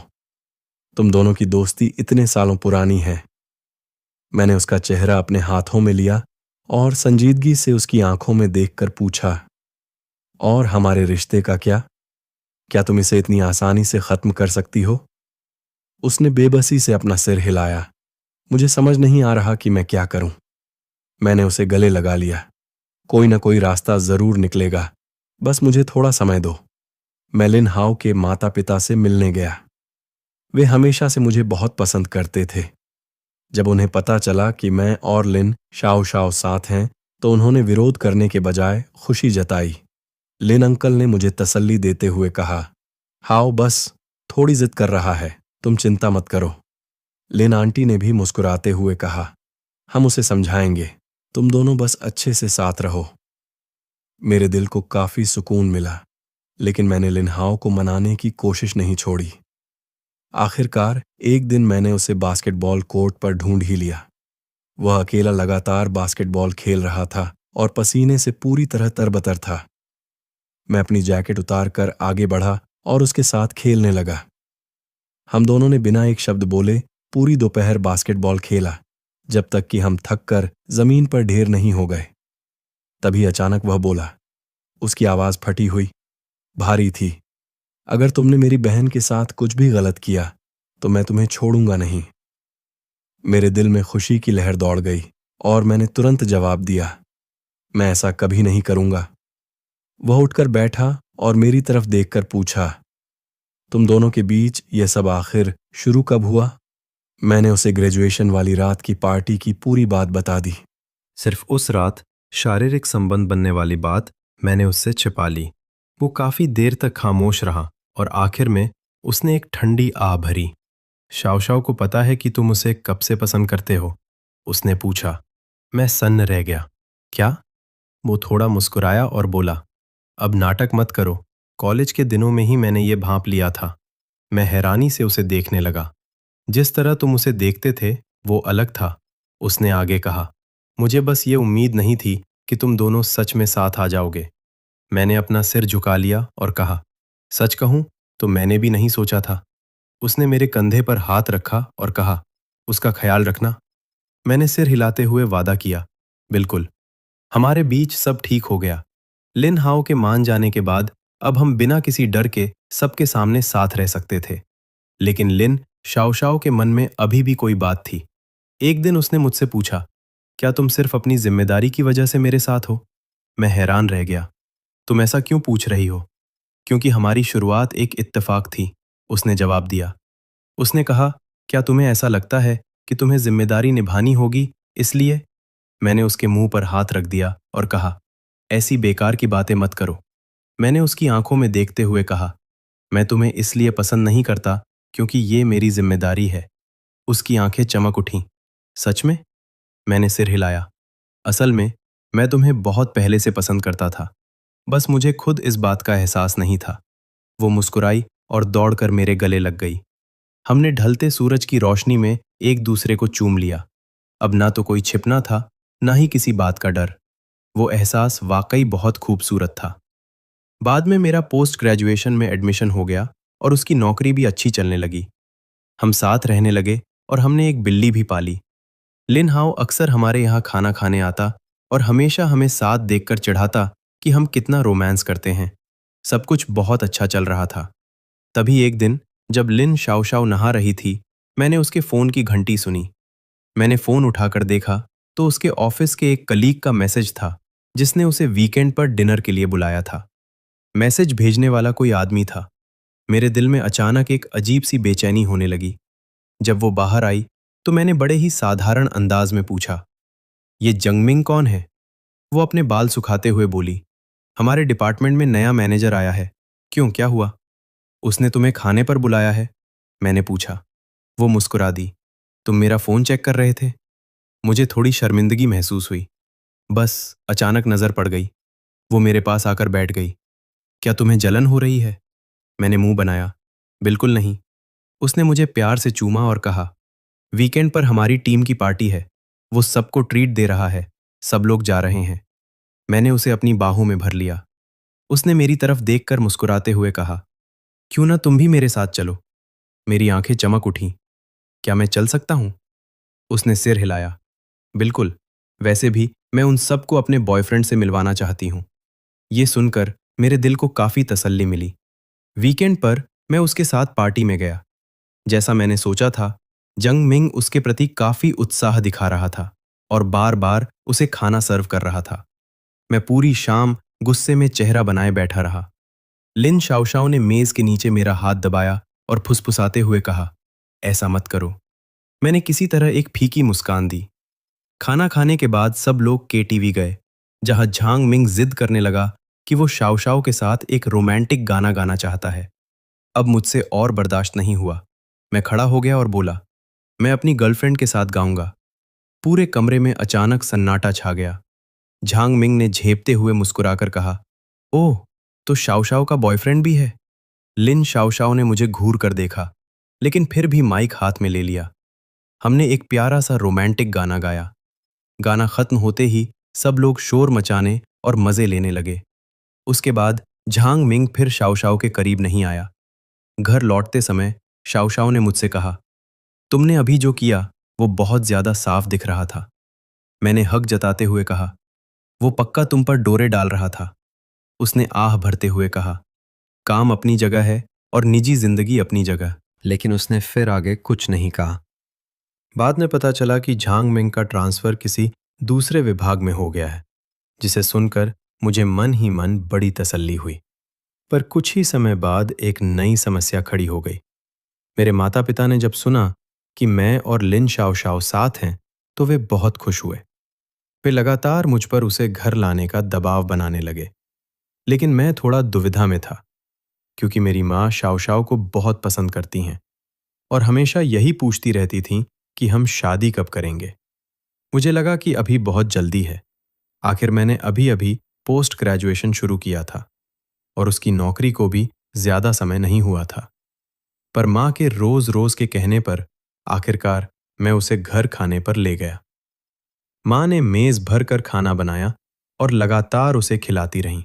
तुम दोनों की दोस्ती इतने सालों पुरानी है। मैंने उसका चेहरा अपने हाथों में लिया और संजीदगी से उसकी आंखों में देखकर पूछा, और हमारे रिश्ते का क्या? क्या तुम इसे इतनी आसानी से खत्म कर सकती हो? उसने बेबसी से अपना सिर हिलाया। मुझे समझ नहीं आ रहा कि मैं क्या करूं। मैंने उसे गले लगा लिया। कोई ना कोई रास्ता जरूर निकलेगा, बस मुझे थोड़ा समय दो। मैं लिन हाउ के माता पिता से मिलने गया। वे हमेशा से मुझे बहुत पसंद करते थे। जब उन्हें पता चला कि मैं और लिन शाओ शाओ साथ हैं, तो उन्होंने विरोध करने के बजाय खुशी जताई। लिन अंकल ने मुझे तसल्ली देते हुए कहा, हाओ बस थोड़ी जिद कर रहा है, तुम चिंता मत करो। लिन आंटी ने भी मुस्कुराते हुए कहा, हम उसे समझाएंगे, तुम दोनों बस अच्छे से साथ रहो। मेरे दिल को काफी सुकून मिला, लेकिन मैंने लिन हाओ को मनाने की कोशिश नहीं छोड़ी। आखिरकार एक दिन मैंने उसे बास्केटबॉल कोर्ट पर ढूंढ ही लिया। वह अकेला लगातार बास्केटबॉल खेल रहा था और पसीने से पूरी तरह तरबतर था। मैं अपनी जैकेट उतार कर आगे बढ़ा और उसके साथ खेलने लगा। हम दोनों ने बिना एक शब्द बोले पूरी दोपहर बास्केटबॉल खेला, जब तक कि हम थक कर जमीन पर ढेर नहीं हो गए। तभी अचानक वह बोला। उसकी आवाज फटी हुई, भारी थी। अगर तुमने मेरी बहन के साथ कुछ भी गलत किया तो मैं तुम्हें छोड़ूंगा नहीं। मेरे दिल में खुशी की लहर दौड़ गई और मैंने तुरंत जवाब दिया, मैं ऐसा कभी नहीं करूंगा। वह उठकर बैठा और मेरी तरफ देखकर पूछा, तुम दोनों के बीच यह सब आखिर शुरू कब हुआ? मैंने उसे ग्रेजुएशन वाली रात की पार्टी की पूरी बात बता दी। सिर्फ उस रात शारीरिक संबंध बनने वाली बात मैंने उससे छिपा ली। वो काफी देर तक खामोश रहा और आखिर में उसने एक ठंडी आह भरी। शाओशाओ को पता है कि तुम उसे कब से पसंद करते हो? उसने पूछा। मैं सन्न रह गया। क्या? वो थोड़ा मुस्कुराया और बोला, अब नाटक मत करो। कॉलेज के दिनों में ही मैंने ये भांप लिया था। मैं हैरानी से उसे देखने लगा। जिस तरह तुम उसे देखते थे वो अलग था। उसने आगे कहा, मुझे बस ये उम्मीद नहीं थी कि तुम दोनों सच में साथ आ जाओगे। मैंने अपना सिर झुका लिया और कहा, सच कहूं तो मैंने भी नहीं सोचा था। उसने मेरे कंधे पर हाथ रखा और कहा, उसका ख्याल रखना। मैंने सिर हिलाते हुए वादा किया, बिल्कुल। हमारे बीच सब ठीक हो गया। लिन हाओ के मान जाने के बाद अब हम बिना किसी डर के सबके सामने साथ रह सकते थे। लेकिन लिन शाओशाओ के मन में अभी भी कोई बात थी। एक दिन उसने मुझसे पूछा, क्या तुम सिर्फ अपनी जिम्मेदारी की वजह से मेरे साथ हो? मैं हैरान रह गया। तुम ऐसा क्यों पूछ रही हो? क्योंकि हमारी शुरुआत एक इत्तेफाक थी, उसने जवाब दिया। उसने कहा, क्या तुम्हें ऐसा लगता है कि तुम्हें जिम्मेदारी निभानी होगी इसलिए? मैंने उसके मुंह पर हाथ रख दिया और कहा, ऐसी बेकार की बातें मत करो। मैंने उसकी आंखों में देखते हुए कहा, मैं तुम्हें इसलिए पसंद नहीं करता क्योंकि ये मेरी जिम्मेदारी है। उसकी आंखें चमक उठीं। सच में? मैंने सिर हिलाया। असल में मैं तुम्हें बहुत पहले से पसंद करता था, बस मुझे खुद इस बात का एहसास नहीं था। वो मुस्कुराई और दौड़कर मेरे गले लग गई। हमने ढलते सूरज की रोशनी में एक दूसरे को चूम लिया। अब ना तो कोई छिपना था, ना ही किसी बात का डर। वो एहसास वाकई बहुत खूबसूरत था। बाद में मेरा पोस्ट ग्रेजुएशन में एडमिशन हो गया और उसकी नौकरी भी अच्छी चलने लगी। हम साथ रहने लगे और हमने एक बिल्ली भी पाली। लिन हाओ अक्सर हमारे यहाँ खाना खाने आता और हमेशा हमें साथ देखकर चिढ़ाता कि हम कितना रोमांस करते हैं। सब कुछ बहुत अच्छा चल रहा था। तभी एक दिन जब लिन शाओशाओ नहा रही थी, मैंने उसके फ़ोन की घंटी सुनी। मैंने फ़ोन उठाकर देखा तो उसके ऑफिस के एक कलीग का मैसेज था, जिसने उसे वीकेंड पर डिनर के लिए बुलाया था। मैसेज भेजने वाला कोई आदमी था। मेरे दिल में अचानक एक अजीब सी बेचैनी होने लगी। जब वो बाहर आई तो मैंने बड़े ही साधारण अंदाज में पूछा, ये जंगमिंग कौन है? वो अपने बाल सुखाते हुए बोली, हमारे डिपार्टमेंट में नया मैनेजर आया है। क्यों, क्या हुआ? उसने तुम्हें खाने पर बुलाया है? मैंने पूछा। वो मुस्कुरा दी। तुम मेरा फोन चेक कर रहे थे? मुझे थोड़ी शर्मिंदगी महसूस हुई। बस अचानक नजर पड़ गई। वो मेरे पास आकर बैठ गई। क्या तुम्हें जलन हो रही है? मैंने मुंह बनाया, बिल्कुल नहीं। उसने मुझे प्यार से चूमा और कहा, वीकेंड पर हमारी टीम की पार्टी है। वो सबको ट्रीट दे रहा है। सब लोग जा रहे हैं। मैंने उसे अपनी बाहों में भर लिया। उसने मेरी तरफ देखकर मुस्कुराते हुए कहा, क्यों ना तुम भी मेरे साथ चलो? मेरी आंखें चमक उठीं। क्या मैं चल सकता हूं? उसने सिर हिलाया। बिल्कुल। वैसे भी मैं उन सबको अपने बॉयफ्रेंड से मिलवाना चाहती हूं। ये सुनकर मेरे दिल को काफी तसल्ली मिली। वीकेंड पर मैं उसके साथ पार्टी में गया। जैसा मैंने सोचा था, जंग मिंग उसके प्रति काफी उत्साह दिखा रहा था और बार बार उसे खाना सर्व कर रहा था। मैं पूरी शाम गुस्से में चेहरा बनाए बैठा रहा। लिन शाओशाओ ने मेज के नीचे मेरा हाथ दबाया और फुसफुसाते हुए कहा, ऐसा मत करो। मैंने किसी तरह एक फीकी मुस्कान दी। खाना खाने के बाद सब लोग केटीवी गए, जहां झांग मिंग जिद करने लगा कि वो शाओशाओ के साथ एक रोमांटिक गाना गाना चाहता है। अब मुझसे और बर्दाश्त नहीं हुआ। मैं खड़ा हो गया और बोला, मैं अपनी गर्लफ्रेंड के साथ गाऊंगा। पूरे कमरे में अचानक सन्नाटा छा गया। झांग मिंग ने झेपते हुए मुस्कुराकर कहा, ओह, तो शाओशाओ का बॉयफ्रेंड भी है? लिन शाओशाओ ने मुझे घूर कर देखा। लेकिन फिर भी माइक हाथ में ले लिया। हमने एक प्यारा सा रोमांटिक गाना गाया। गाना खत्म होते ही सब लोग शोर मचाने और मजे लेने लगे। उसके बाद झांग मिंग फिर शाओशाओ के करीब नहीं आया। घर लौटते समय शाओशाओ ने मुझसे कहा, तुमने अभी जो किया वो बहुत ज्यादा साफ दिख रहा था। मैंने हक जताते हुए कहा, वो पक्का तुम पर डोरे डाल रहा था। उसने आह भरते हुए कहा, काम अपनी जगह है और निजी जिंदगी अपनी जगह। लेकिन उसने फिर आगे कुछ नहीं कहा। बाद में पता चला कि झांग मिंग का ट्रांसफर किसी दूसरे विभाग में हो गया है, जिसे सुनकर मुझे मन ही मन बड़ी तसल्ली हुई। पर कुछ ही समय बाद एक नई समस्या खड़ी हो गई। मेरे माता पिता ने जब सुना कि मैं और लिन शाओशाओ साथ हैं तो वे बहुत खुश हुए। वे लगातार मुझ पर उसे घर लाने का दबाव बनाने लगे। लेकिन मैं थोड़ा दुविधा में था, क्योंकि मेरी माँ शाओशाओ को बहुत पसंद करती हैं और हमेशा यही पूछती रहती थीं कि हम शादी कब करेंगे। मुझे लगा कि अभी बहुत जल्दी है। आखिर मैंने अभी अभी पोस्ट ग्रेजुएशन शुरू किया था और उसकी नौकरी को भी ज्यादा समय नहीं हुआ था। पर माँ के रोज रोज के कहने पर आखिरकार मैं उसे घर खाने पर ले गया। माँ ने मेज भर कर खाना बनाया और लगातार उसे खिलाती रहीं।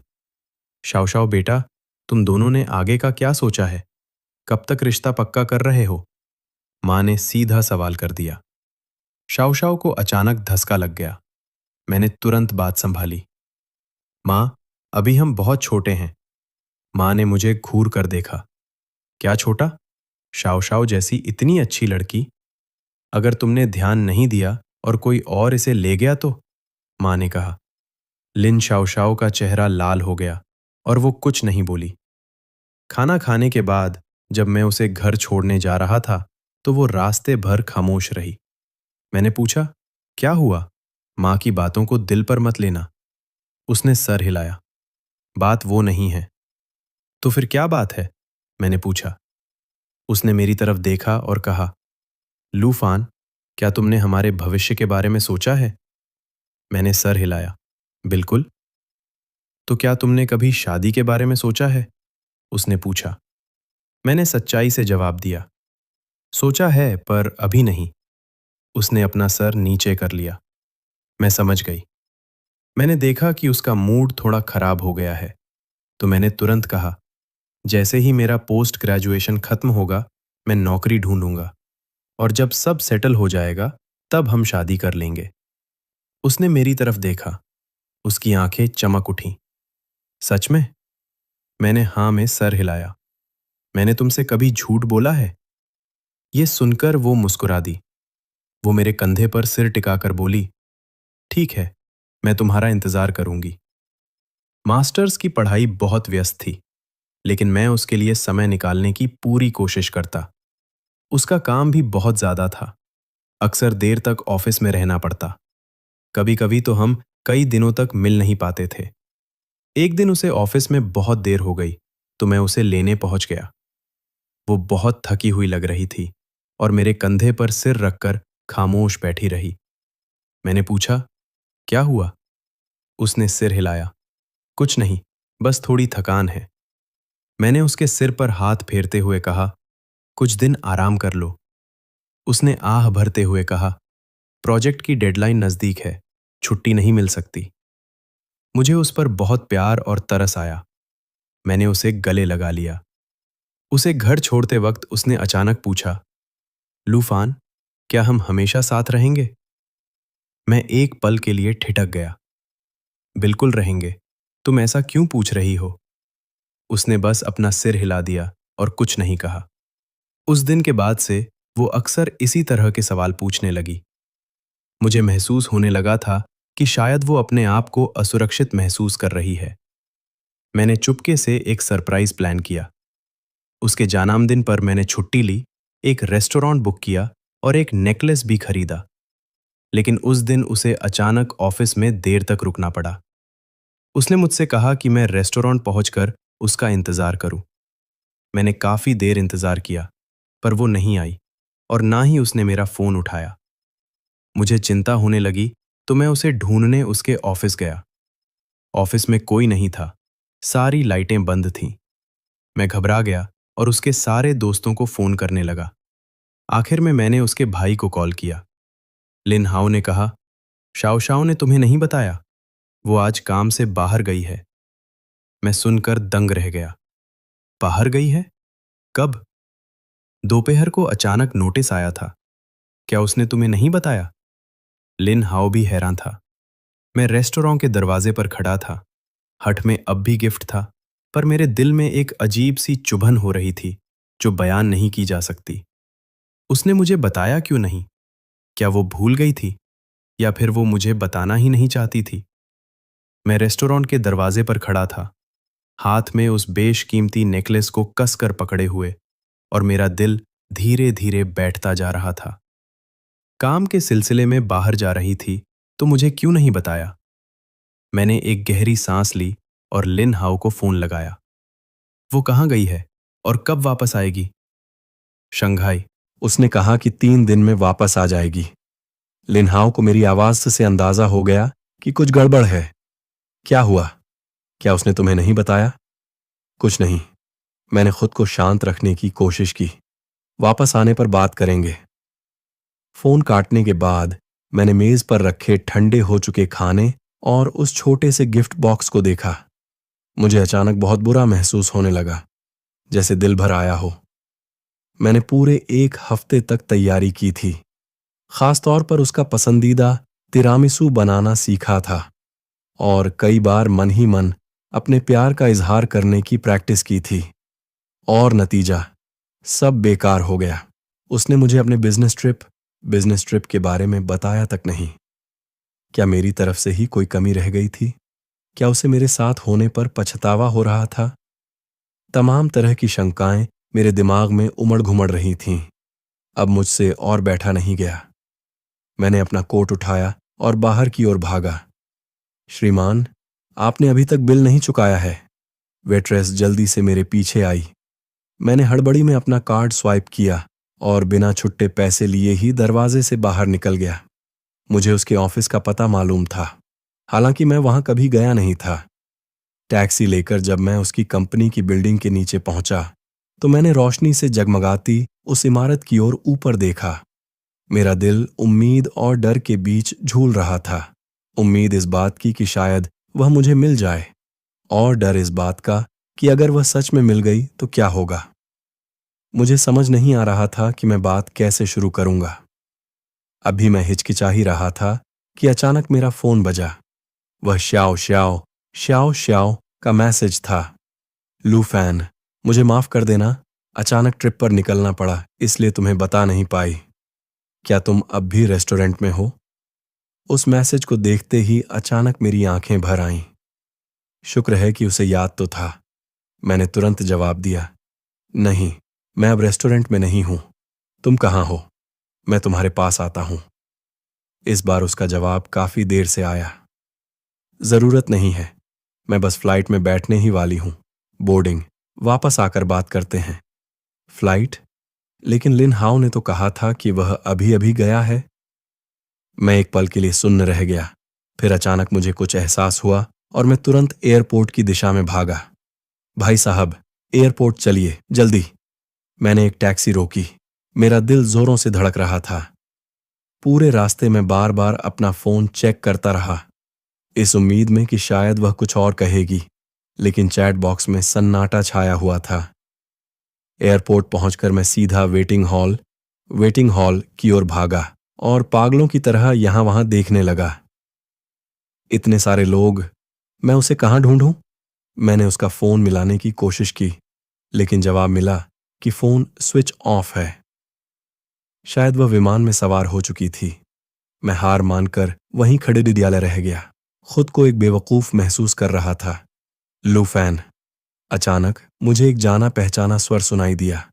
शाओशाओ बेटा, तुम दोनों ने आगे का क्या सोचा है? कब तक रिश्ता पक्का कर रहे हो? माँ ने सीधा सवाल कर दिया। शाओशाओ को अचानक धक्का लग गया। मैंने तुरंत बात संभाली। माँ, अभी हम बहुत छोटे हैं। माँ ने मुझे घूर कर देखा। क्या छोटा? शाओशाओ जैसी इतनी अच्छी लड़की, अगर तुमने ध्यान नहीं दिया और कोई और इसे ले गया तो? माँ ने कहा। लिन शाओशाओ का चेहरा लाल हो गया और वो कुछ नहीं बोली। खाना खाने के बाद जब मैं उसे घर छोड़ने जा रहा था तो वो रास्ते भर खामोश रही। मैंने पूछा, क्या हुआ? माँ की बातों को दिल पर मत लेना। उसने सर हिलाया। बात वो नहीं है। तो फिर क्या बात है? मैंने पूछा। उसने मेरी तरफ देखा और कहा, लूफान, क्या तुमने हमारे भविष्य के बारे में सोचा है? मैंने सर हिलाया। बिल्कुल। तो क्या तुमने कभी शादी के बारे में सोचा है? उसने पूछा। मैंने सच्चाई से जवाब दिया, सोचा है पर अभी नहीं। उसने अपना सर नीचे कर लिया। मैं समझ गई। मैंने देखा कि उसका मूड थोड़ा खराब हो गया है, तो मैंने तुरंत कहा, जैसे ही मेरा पोस्ट ग्रेजुएशन खत्म होगा मैं नौकरी ढूंढूंगा और जब सब सेटल हो जाएगा तब हम शादी कर लेंगे। उसने मेरी तरफ देखा। उसकी आंखें चमक उठीं। सच में? मैंने हाँ में सर हिलाया। मैंने तुमसे कभी झूठ बोला है? ये सुनकर वो मुस्कुरा दी। वो मेरे कंधे पर सिर टिकाकर बोली, ठीक है, मैं तुम्हारा इंतजार करूंगी। मास्टर्स की पढ़ाई बहुत व्यस्त थी, लेकिन मैं उसके लिए समय निकालने की पूरी कोशिश करता। उसका काम भी बहुत ज्यादा था। अक्सर देर तक ऑफिस में रहना पड़ता। कभी कभी तो हम कई दिनों तक मिल नहीं पाते थे। एक दिन उसे ऑफिस में बहुत देर हो गई तो मैं उसे लेने पहुंच गया। वो बहुत थकी हुई लग रही थी और मेरे कंधे पर सिर रखकर खामोश बैठी रही। मैंने पूछा, क्या हुआ? उसने सिर हिलाया। कुछ नहीं, बस थोड़ी थकान है। मैंने उसके सिर पर हाथ फेरते हुए कहा, कुछ दिन आराम कर लो। उसने आह भरते हुए कहा, प्रोजेक्ट की डेडलाइन नजदीक है, छुट्टी नहीं मिल सकती। मुझे उस पर बहुत प्यार और तरस आया। मैंने उसे गले लगा लिया। उसे घर छोड़ते वक्त उसने अचानक पूछा, लूफान, क्या हम हमेशा साथ रहेंगे? मैं एक पल के लिए ठिठक गया। बिल्कुल रहेंगे। तुम ऐसा क्यों पूछ रही हो? उसने बस अपना सिर हिला दिया और कुछ नहीं कहा। उस दिन के बाद से वो अक्सर इसी तरह के सवाल पूछने लगी। मुझे महसूस होने लगा था कि शायद वो अपने आप को असुरक्षित महसूस कर रही है। मैंने चुपके से एक सरप्राइज प्लान किया। उसके जन्मदिन पर मैंने छुट्टी ली, एक रेस्टोरेंट बुक किया और एक नेकलेस भी खरीदा। लेकिन उस दिन उसे अचानक ऑफिस में देर तक रुकना पड़ा। उसने मुझसे कहा कि मैं रेस्टोरेंट पहुंचकर उसका इंतजार करूं। मैंने काफी देर इंतजार किया, पर वो नहीं आई और ना ही उसने मेरा फोन उठाया। मुझे चिंता होने लगी तो मैं उसे ढूंढने उसके ऑफिस गया। ऑफिस में कोई नहीं था, सारी लाइटें बंद थीं। मैं घबरा गया और उसके सारे दोस्तों को फोन करने लगा, आखिर में मैंने उसके भाई को कॉल किया। लिन हाओ ने कहा, शाओ शाओ ने तुम्हें नहीं बताया? वो आज काम से बाहर गई है। मैं सुनकर दंग रह गया। बाहर गई है? कब? दोपहर को अचानक नोटिस आया था। क्या उसने तुम्हें नहीं बताया? लिन हाओ भी हैरान था। मैं रेस्टोरेंट के दरवाजे पर खड़ा था। हट में अब भी गिफ्ट था, पर मेरे दिल में एक अजीब सी चुभन हो रही थी जो बयान नहीं की जा सकती। उसने मुझे बताया क्यों नहीं? क्या वो भूल गई थी, या फिर वो मुझे बताना ही नहीं चाहती थी? मैं रेस्टोरेंट के दरवाजे पर खड़ा था, हाथ में उस बेशकीमती नेकलेस को कसकर पकड़े हुए, और मेरा दिल धीरे धीरे बैठता जा रहा था। काम के सिलसिले में बाहर जा रही थी, तो मुझे क्यों नहीं बताया? मैंने एक गहरी सांस ली और लिन हाओ को फोन लगाया। वो कहाँ गई है और कब वापस आएगी? शंघाई। उसने कहा कि 3 दिन में वापस आ जाएगी। लिनहाओ को मेरी आवाज से अंदाजा हो गया कि कुछ गड़बड़ है। क्या हुआ? क्या उसने तुम्हें नहीं बताया? कुछ नहीं। मैंने खुद को शांत रखने की कोशिश की। वापस आने पर बात करेंगे। फोन काटने के बाद मैंने मेज पर रखे ठंडे हो चुके खाने और उस छोटे से गिफ्ट बॉक्स को देखा। मुझे अचानक बहुत बुरा महसूस होने लगा, जैसे दिल भर आया हो। मैंने पूरे 1 हफ्ते तक तैयारी की थी, खासतौर पर उसका पसंदीदा तिरामिसू बनाना सीखा था, और कई बार मन ही मन अपने प्यार का इजहार करने की प्रैक्टिस की थी। और नतीजा, सब बेकार हो गया। उसने मुझे अपने बिजनेस ट्रिप के बारे में बताया तक नहीं। क्या मेरी तरफ से ही कोई कमी रह गई थी? क्या उसे मेरे साथ होने पर पछतावा हो रहा था? तमाम तरह की शंकाएं मेरे दिमाग में उमड़ घुमड़ रही थीं। अब मुझसे और बैठा नहीं गया। मैंने अपना कोट उठाया और बाहर की ओर भागा। श्रीमान, आपने अभी तक बिल नहीं चुकाया है। वेट्रेस जल्दी से मेरे पीछे आई। मैंने हड़बड़ी में अपना कार्ड स्वाइप किया और बिना छुट्टे पैसे लिए ही दरवाजे से बाहर निकल गया। मुझे उसके ऑफिस का पता मालूम था, हालांकि मैं वहां कभी गया नहीं था। टैक्सी लेकर जब मैं उसकी कंपनी की बिल्डिंग के नीचे पहुंचा, तो मैंने रोशनी से जगमगाती उस इमारत की ओर ऊपर देखा। मेरा दिल उम्मीद और डर के बीच झूल रहा था। उम्मीद इस बात की कि शायद वह मुझे मिल जाए, और डर इस बात का कि अगर वह सच में मिल गई तो क्या होगा। मुझे समझ नहीं आ रहा था कि मैं बात कैसे शुरू करूंगा। अभी मैं हिचकिचा ही रहा था कि अचानक मेरा फोन बजा। वह श्याओ श्याओ श्याओ श्याओ का मैसेज था। लूफैन, मुझे माफ कर देना, अचानक ट्रिप पर निकलना पड़ा, इसलिए तुम्हें बता नहीं पाई। क्या तुम अब भी रेस्टोरेंट में हो? उस मैसेज को देखते ही अचानक मेरी आंखें भर आईं। शुक्र है कि उसे याद तो था। मैंने तुरंत जवाब दिया, नहीं, मैं अब रेस्टोरेंट में नहीं हूं। तुम कहां हो? मैं तुम्हारे पास आता हूं। इस बार उसका जवाब काफी देर से आया। जरूरत नहीं है, मैं बस फ्लाइट में बैठने ही वाली हूं। बोर्डिंग, वापस आकर बात करते हैं। फ्लाइट? लेकिन लिन हाओ ने तो कहा था कि वह अभी अभी गया है। मैं एक पल के लिए सुन्न रह गया। फिर अचानक मुझे कुछ एहसास हुआ और मैं तुरंत एयरपोर्ट की दिशा में भागा। भाई साहब, एयरपोर्ट चलिए, जल्दी। मैंने एक टैक्सी रोकी। मेरा दिल जोरों से धड़क रहा था। पूरे रास्ते में बार बार अपना फोन चेक करता रहा, इस उम्मीद में कि शायद वह कुछ और कहेगी, लेकिन चैट बॉक्स में सन्नाटा छाया हुआ था। एयरपोर्ट पहुंचकर मैं सीधा वेटिंग हॉल की ओर भागा और पागलों की तरह यहां वहां देखने लगा। इतने सारे लोग, मैं उसे कहां ढूंढूं? मैंने उसका फोन मिलाने की कोशिश की, लेकिन जवाब मिला कि फोन स्विच ऑफ है। शायद वह विमान में सवार हो चुकी थी। मैं हार मानकर वहीं खड़े विद्यालय रह गया। खुद को एक बेवकूफ महसूस कर रहा था। लूफैन। अचानक मुझे एक जाना पहचाना स्वर सुनाई दिया।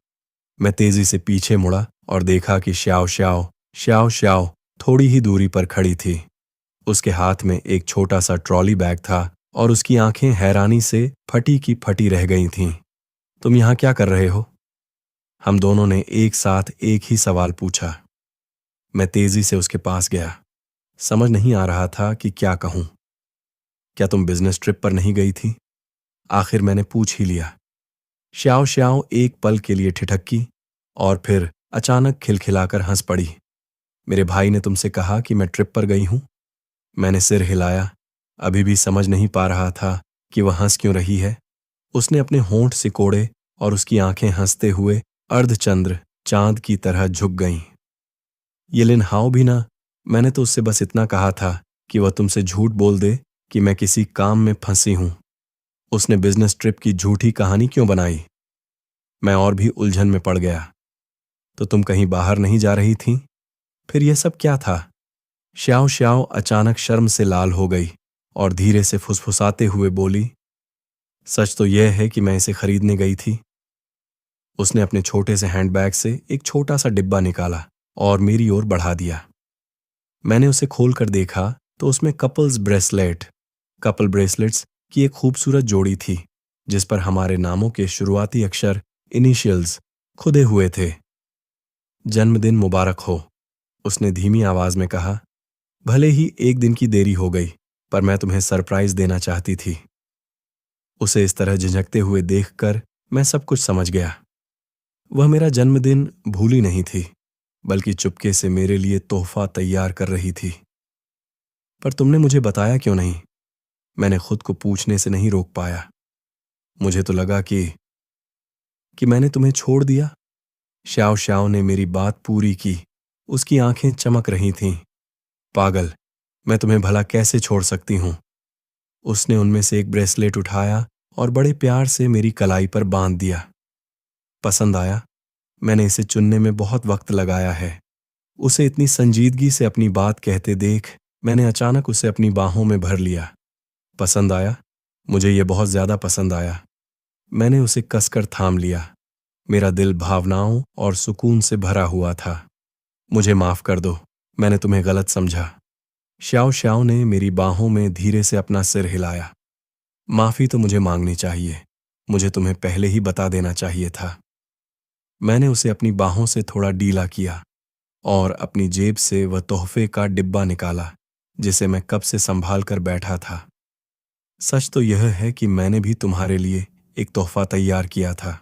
मैं तेजी से पीछे मुड़ा और देखा कि श्याओ श्याओ श्याओ श्याओ थोड़ी ही दूरी पर खड़ी थी। उसके हाथ में एक छोटा सा ट्रॉली बैग था और उसकी आंखें हैरानी से फटी की फटी रह गई थीं। तुम यहां क्या कर रहे हो? हम दोनों ने एक साथ एक ही सवाल पूछा। मैं तेजी से उसके पास गया। समझ नहीं आ रहा था कि क्या कहूं। क्या तुम बिजनेस ट्रिप पर नहीं गई थी? आखिर मैंने पूछ ही लिया। श्याओ श्याओ एक पल के लिए ठिठकी और फिर अचानक खिलखिलाकर हंस पड़ी। मेरे भाई ने तुमसे कहा कि मैं ट्रिप पर गई हूं? मैंने सिर हिलाया, अभी भी समझ नहीं पा रहा था कि वह हंस क्यों रही है। उसने अपने होंठ सिकोड़े और उसकी आंखें हंसते हुए अर्धचंद्र चांद की तरह झुक गईं। ये लिन हाओ भी ना, मैंने तो उससे बस इतना कहा था कि वह तुमसे झूठ बोल दे कि मैं किसी काम में फंसी हूं। उसने बिजनेस ट्रिप की झूठी कहानी क्यों बनाई? मैं और भी उलझन में पड़ गया। तो तुम कहीं बाहर नहीं जा रही थी? फिर यह सब क्या था? श्याओ श्याओ अचानक शर्म से लाल हो गई और धीरे से फुसफुसाते हुए बोली, सच तो यह है कि मैं इसे खरीदने गई थी। उसने अपने छोटे से हैंडबैग से एक छोटा सा डिब्बा निकाला और मेरी ओर बढ़ा दिया। मैंने उसे खोलकर देखा तो उसमें कपल ब्रेसलेट्स की एक खूबसूरत जोड़ी थी, जिस पर हमारे नामों के शुरुआती अक्षर इनिशियल्स खुदे हुए थे। जन्मदिन मुबारक हो, उसने धीमी आवाज में कहा। भले ही एक दिन की देरी हो गई, पर मैं तुम्हें सरप्राइज देना चाहती थी। उसे इस तरह झिझकते हुए देखकर मैं सब कुछ समझ गया। वह मेरा जन्मदिन भूली नहीं थी, बल्कि चुपके से मेरे लिए तोहफा तैयार कर रही थी। पर तुमने मुझे बताया क्यों नहीं? मैंने खुद को पूछने से नहीं रोक पाया। मुझे तो लगा कि मैंने तुम्हें छोड़ दिया। श्याओ श्याओ ने मेरी बात पूरी की। उसकी आंखें चमक रही थीं। पागल, मैं तुम्हें भला कैसे छोड़ सकती हूं? उसने उनमें से एक ब्रेसलेट उठाया और बड़े प्यार से मेरी कलाई पर बांध दिया। पसंद आया? मैंने इसे चुनने में बहुत वक्त लगाया है। उसे इतनी संजीदगी से अपनी बात कहते देख मैंने अचानक उसे अपनी बाहों में भर लिया। पसंद आया? मुझे यह बहुत ज्यादा पसंद आया। मैंने उसे कसकर थाम लिया। मेरा दिल भावनाओं और सुकून से भरा हुआ था। मुझे माफ कर दो, मैंने तुम्हें गलत समझा। श्याओ श्याओ ने मेरी बाहों में धीरे से अपना सिर हिलाया। माफी तो मुझे मांगनी चाहिए, मुझे तुम्हें पहले ही बता देना चाहिए था। मैंने उसे अपनी बाहों से थोड़ा ढीला किया और अपनी जेब से वह तोहफे का डिब्बा निकाला, जिसे मैं कब से संभाल कर बैठा था। सच तो यह है कि मैंने भी तुम्हारे लिए एक तोहफा तैयार किया था।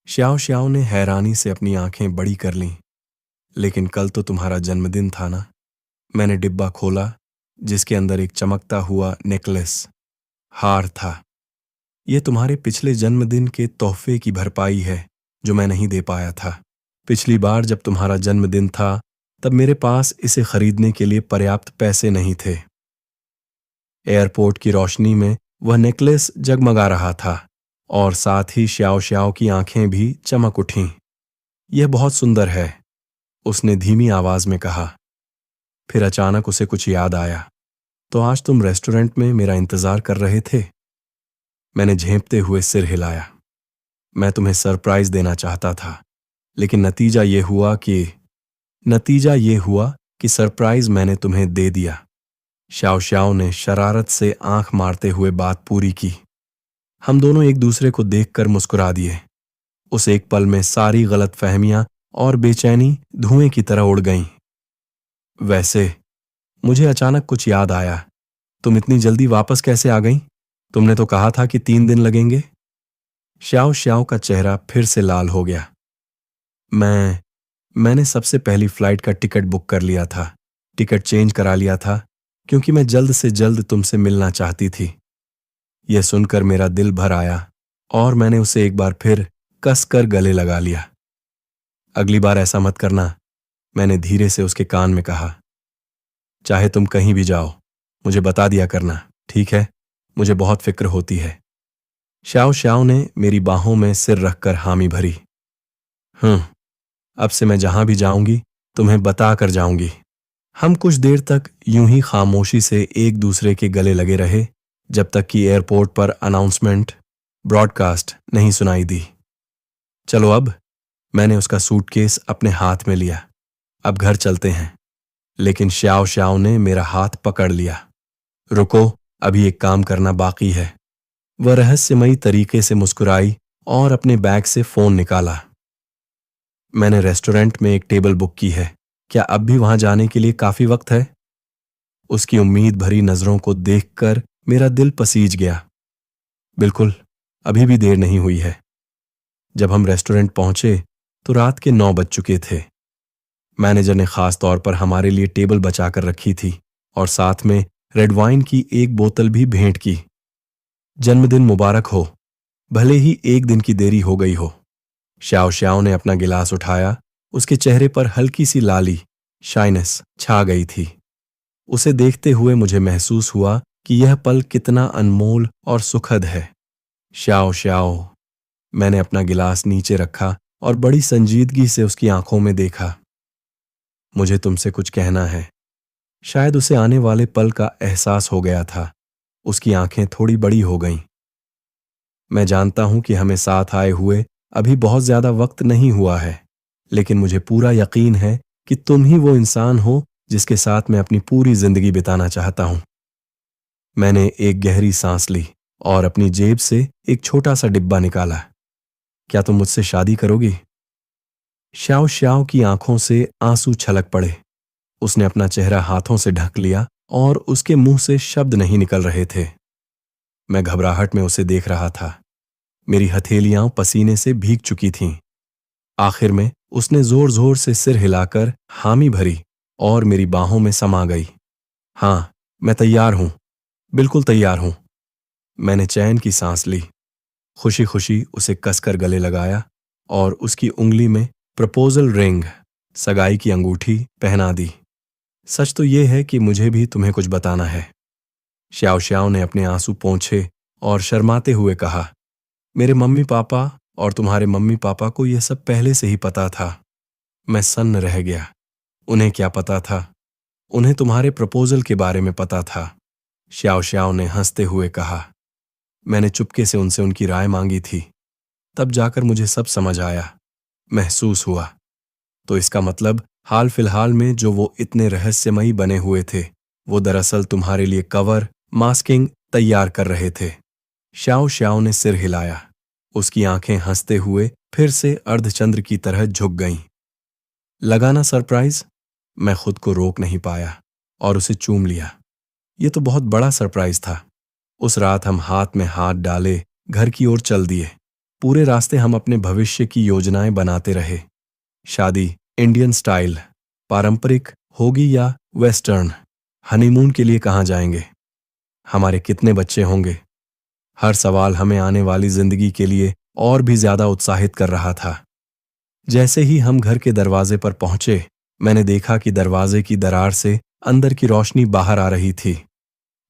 श्याओ श्याओ ने हैरानी से अपनी आंखें बड़ी कर लीं। लेकिन कल तो तुम्हारा जन्मदिन था ना? मैंने डिब्बा खोला, जिसके अंदर एक चमकता हुआ नेकलेस हार था। यह तुम्हारे पिछले जन्मदिन के तोहफे की भरपाई है, जो मैं नहीं दे पाया था। पिछली बार जब तुम्हारा जन्मदिन था, तब मेरे पास इसे खरीदने के लिए पर्याप्त पैसे नहीं थे। एयरपोर्ट की रोशनी में वह नेकलेस जगमगा रहा था और साथ ही श्याओ श्याओ की आंखें भी चमक उठीं। यह बहुत सुंदर है, उसने धीमी आवाज में कहा। फिर अचानक उसे कुछ याद आया। तो आज तुम रेस्टोरेंट में मेरा इंतजार कर रहे थे? मैंने झेंपते हुए सिर हिलाया। मैं तुम्हें सरप्राइज देना चाहता था, लेकिन नतीजा ये हुआ कि सरप्राइज मैंने तुम्हें दे दिया। श्याओ श्याओ ने शरारत से आंख मारते हुए बात पूरी की। हम दोनों एक दूसरे को देखकर मुस्कुरा दिए। उस एक पल में सारी गलतफहमियां और बेचैनी धुएं की तरह उड़ गईं। वैसे मुझे अचानक कुछ याद आया। तुम इतनी जल्दी वापस कैसे आ गईं? तुमने तो कहा था कि 3 दिन लगेंगे। श्याओ श्याओ का चेहरा फिर से लाल हो गया। मैंने सबसे पहली फ्लाइट का टिकट बुक कर लिया था, टिकट चेंज करा लिया था, क्योंकि मैं जल्द से जल्द तुमसे मिलना चाहती थी। यह सुनकर मेरा दिल भर आया और मैंने उसे एक बार फिर कसकर गले लगा लिया। अगली बार ऐसा मत करना, मैंने धीरे से उसके कान में कहा। चाहे तुम कहीं भी जाओ, मुझे बता दिया करना, ठीक है? मुझे बहुत फिक्र होती है। श्याओ श्याओ ने मेरी बाहों में सिर रखकर हामी भरी। अब से मैं जहां भी जाऊंगी तुम्हें बता कर जाऊंगी। हम कुछ देर तक यूं ही खामोशी से एक दूसरे के गले लगे रहे, जब तक कि एयरपोर्ट पर अनाउंसमेंट ब्रॉडकास्ट नहीं सुनाई दी। चलो अब, मैंने उसका सूटकेस अपने हाथ में लिया। अब घर चलते हैं। लेकिन श्याओ श्याओ ने मेरा हाथ पकड़ लिया। रुको, अभी एक काम करना बाकी है। वह रहस्यमयी तरीके से मुस्कुराई और अपने बैग से फोन निकाला। मैंने रेस्टोरेंट में एक टेबल बुक की है, क्या अब भी वहां जाने के लिए काफी वक्त है? उसकी उम्मीद भरी नजरों को देखकर मेरा दिल पसीज गया। बिल्कुल, अभी भी देर नहीं हुई है। जब हम रेस्टोरेंट पहुंचे तो रात के 9 बज चुके थे। मैनेजर ने खास तौर पर हमारे लिए टेबल बचाकर रखी थी और साथ में रेड वाइन की एक बोतल भी भेंट की। जन्मदिन मुबारक हो, भले ही एक दिन की देरी हो गई हो। श्याओ श्याओ ने अपना गिलास उठाया। उसके चेहरे पर हल्की सी लाली शाइनेस छा गई थी। उसे देखते हुए मुझे महसूस हुआ कि यह पल कितना अनमोल और सुखद है। श्याओ श्याओ, मैंने अपना गिलास नीचे रखा और बड़ी संजीदगी से उसकी आंखों में देखा। मुझे तुमसे कुछ कहना है। शायद उसे आने वाले पल का एहसास हो गया था। उसकी आंखें थोड़ी बड़ी हो गईं। मैं जानता हूं कि हमें साथ आए हुए अभी बहुत ज्यादा वक्त नहीं हुआ है, लेकिन मुझे पूरा यकीन है कि तुम ही वो इंसान हो जिसके साथ मैं अपनी पूरी जिंदगी बिताना चाहता हूं। मैंने एक गहरी सांस ली और अपनी जेब से एक छोटा सा डिब्बा निकाला। क्या तुम मुझसे शादी करोगी? श्याओ श्याओ की आंखों से आंसू छलक पड़े। उसने अपना चेहरा हाथों से ढक लिया और उसके मुंह से शब्द नहीं निकल रहे थे। मैं घबराहट में उसे देख रहा था। मेरी हथेलियां पसीने से भीग चुकी थीं। आखिर में उसने जोर जोर से सिर हिलाकर हामी भरी और मेरी बाहों में समा गई। हां, मैं तैयार हूं, बिल्कुल तैयार हूं। मैंने चैन की सांस ली, खुशी खुशी उसे कसकर गले लगाया और उसकी उंगली में प्रपोजल रिंग, सगाई की अंगूठी पहना दी। सच तो यह है कि मुझे भी तुम्हें कुछ बताना है। श्याओ श्याओ ने अपने आंसू पोंछे और शर्माते हुए कहा, मेरे मम्मी पापा और तुम्हारे मम्मी पापा को यह सब पहले से ही पता था। मैं सन्न रह गया। उन्हें क्या पता था? उन्हें तुम्हारे प्रपोजल के बारे में पता था। श्याओ श्याओ ने हंसते हुए कहा, मैंने चुपके से उनसे उनकी राय मांगी थी। तब जाकर मुझे सब समझ आया, महसूस हुआ। तो इसका मतलब हाल फिलहाल में जो वो इतने रहस्यमयी बने हुए थे, वो दरअसल तुम्हारे लिए कवर मास्किंग तैयार कर रहे थे। श्याओ श्याओ ने सिर हिलाया। उसकी आंखें हंसते हुए फिर से अर्धचंद्र की तरह झुक गईं। लगा ना सरप्राइज? मैं खुद को रोक नहीं पाया और उसे चूम लिया। ये तो बहुत बड़ा सरप्राइज था। उस रात हम हाथ में हाथ डाले घर की ओर चल दिए। पूरे रास्ते हम अपने भविष्य की योजनाएं बनाते रहे। शादी इंडियन स्टाइल, पारंपरिक होगी या वेस्टर्न? हनीमून के लिए कहाँ जाएंगे? हमारे कितने बच्चे होंगे? हर सवाल हमें आने वाली जिंदगी के लिए और भी ज्यादा उत्साहित कर रहा था। जैसे ही हम घर के दरवाजे पर पहुंचे, मैंने देखा कि दरवाजे की दरार से अंदर की रोशनी बाहर आ रही थी।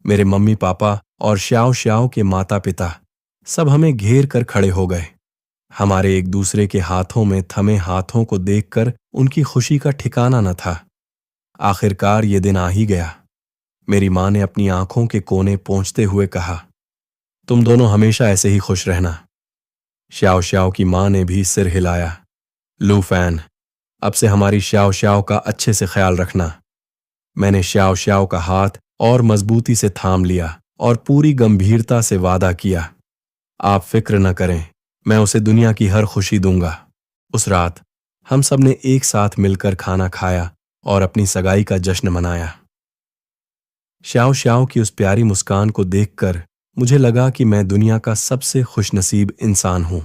मेरे मम्मी पापा और श्याओ श्याओ के माता पिता सब हमें घेर कर खड़े हो गए। हमारे एक दूसरे के हाथों में थमे हाथों को देखकर उनकी खुशी का ठिकाना न था। आखिरकार ये दिन आ ही गया। मेरी मां ने अपनी आंखों के कोने पोंछते हुए कहा, तुम दोनों हमेशा ऐसे ही खुश रहना। श्याओ श्याओ की मां ने भी सिर हिलाया। लू फैन, अब से हमारी श्याओ श्याओ का अच्छे से ख्याल रखना। मैंने श्याओ श्याओ का हाथ और मजबूती से थाम लिया और पूरी गंभीरता से वादा किया, आप फिक्र न करें, मैं उसे दुनिया की हर खुशी दूंगा। उस रात हम सब ने एक साथ मिलकर खाना खाया और अपनी सगाई का जश्न मनाया। श्याओ श्याओ की उस प्यारी मुस्कान को देखकर मुझे लगा कि मैं दुनिया का सबसे खुशनसीब इंसान हूं।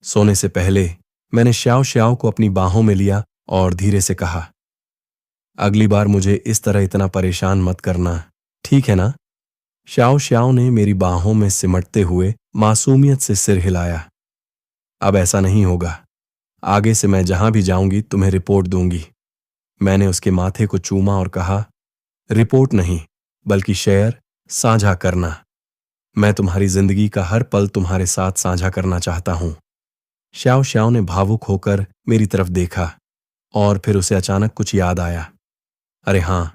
सोने से पहले मैंने श्याओ श्याओ को अपनी बाहों में लिया और धीरे से कहा, अगली बार मुझे इस तरह इतना परेशान मत करना, ठीक है ना? श्याओ श्याओ ने मेरी बाहों में सिमटते हुए मासूमियत से सिर हिलाया। अब ऐसा नहीं होगा। आगे से मैं जहां भी जाऊंगी तुम्हें रिपोर्ट दूंगी। मैंने उसके माथे को चूमा और कहा, रिपोर्ट नहीं, बल्कि शेयर, साझा करना। मैं तुम्हारी जिंदगी का हर पल तुम्हारे साथ साझा करना चाहता हूं। श्याओ श्याओ ने भावुक होकर मेरी तरफ देखा और फिर उसे अचानक कुछ याद आया। अरे हां,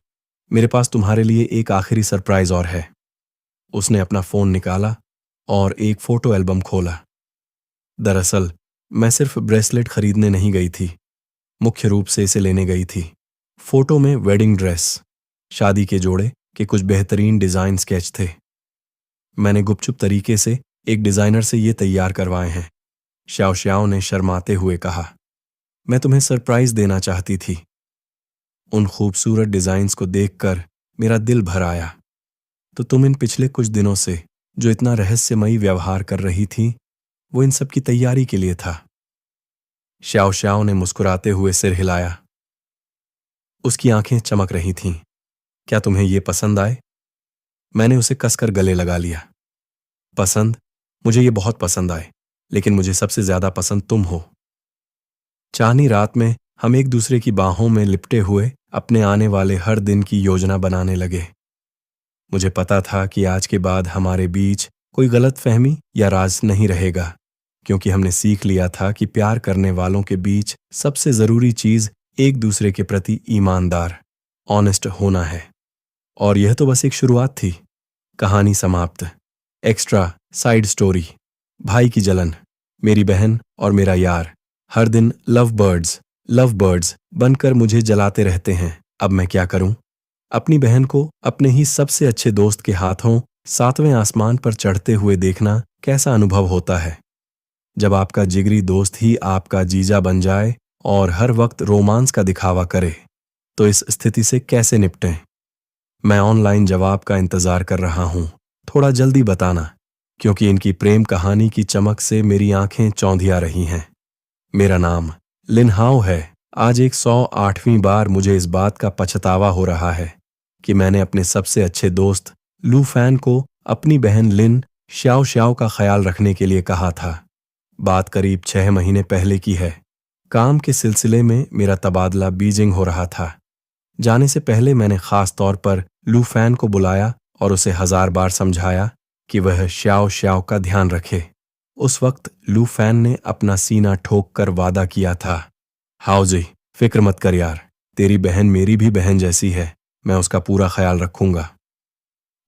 मेरे पास तुम्हारे लिए एक आखिरी सरप्राइज और है। उसने अपना फोन निकाला और एक फोटो एल्बम खोला। दरअसल मैं सिर्फ ब्रेसलेट खरीदने नहीं गई थी, मुख्य रूप से इसे लेने गई थी। फोटो में वेडिंग ड्रेस, शादी के जोड़े के कुछ बेहतरीन डिजाइन स्केच थे। मैंने गुपचुप तरीके से एक डिजाइनर से ये तैयार करवाए हैं। श्याओ श्याओ ने शर्माते हुए कहा, मैं तुम्हें सरप्राइज देना चाहती थी। उन खूबसूरत डिजाइन्स को देखकर मेरा दिल भर आया। तो तुम इन पिछले कुछ दिनों से जो इतना रहस्यमयी व्यवहार कर रही थी, वो इन सब की तैयारी के लिए था। श्याओ श्याओ ने मुस्कुराते हुए सिर हिलाया। उसकी आंखें चमक रही थीं। क्या तुम्हें ये पसंद आए? मैंने उसे कसकर गले लगा लिया। पसंद? मुझे ये बहुत पसंद आए, लेकिन मुझे सबसे ज्यादा पसंद तुम हो। चांदनी रात में हम एक दूसरे की बाहों में लिपटे हुए अपने आने वाले हर दिन की योजना बनाने लगे। मुझे पता था कि आज के बाद हमारे बीच कोई गलतफहमी या राज नहीं रहेगा, क्योंकि हमने सीख लिया था कि प्यार करने वालों के बीच सबसे जरूरी चीज एक दूसरे के प्रति ईमानदार, ऑनेस्ट होना है। और यह तो बस एक शुरुआत थी। कहानी समाप्त। Extra side story. भाई की जलन, मेरी बहन और मेरा यार हर दिन लव बर्ड्स बनकर मुझे जलाते रहते हैं। अब मैं क्या करूं? अपनी बहन को अपने ही सबसे अच्छे दोस्त के हाथों 7वें आसमान पर चढ़ते हुए देखना कैसा अनुभव होता है। जब आपका जिगरी दोस्त ही आपका जीजा बन जाए और हर वक्त रोमांस का दिखावा करे, तो इस स्थिति से कैसे निपटें? मैं ऑनलाइन जवाब का इंतजार कर रहा हूं। थोड़ा जल्दी बताना, क्योंकि इनकी प्रेम कहानी की चमक से मेरी आंखें चौंधिया रही हैं। मेरा नाम लिन हाओ है। आज 108वीं बार मुझे इस बात का पछतावा हो रहा है कि मैंने अपने सबसे अच्छे दोस्त लू फैन को अपनी बहन लिन श्याओ श्याओ का ख्याल रखने के लिए कहा था। बात करीब 6 महीने पहले की है। काम के सिलसिले में मेरा तबादला बीजिंग हो रहा था। जाने से पहले मैंने खास तौर पर लू फैन को बुलाया और उसे 1000 बार समझाया कि वह श्याओ श्याओ का ध्यान रखे। उस वक्त लू फैन ने अपना सीना ठोक कर वादा किया था, हाओ जी, फिक्र मत कर यार, तेरी बहन मेरी भी बहन जैसी है, मैं उसका पूरा ख्याल रखूंगा।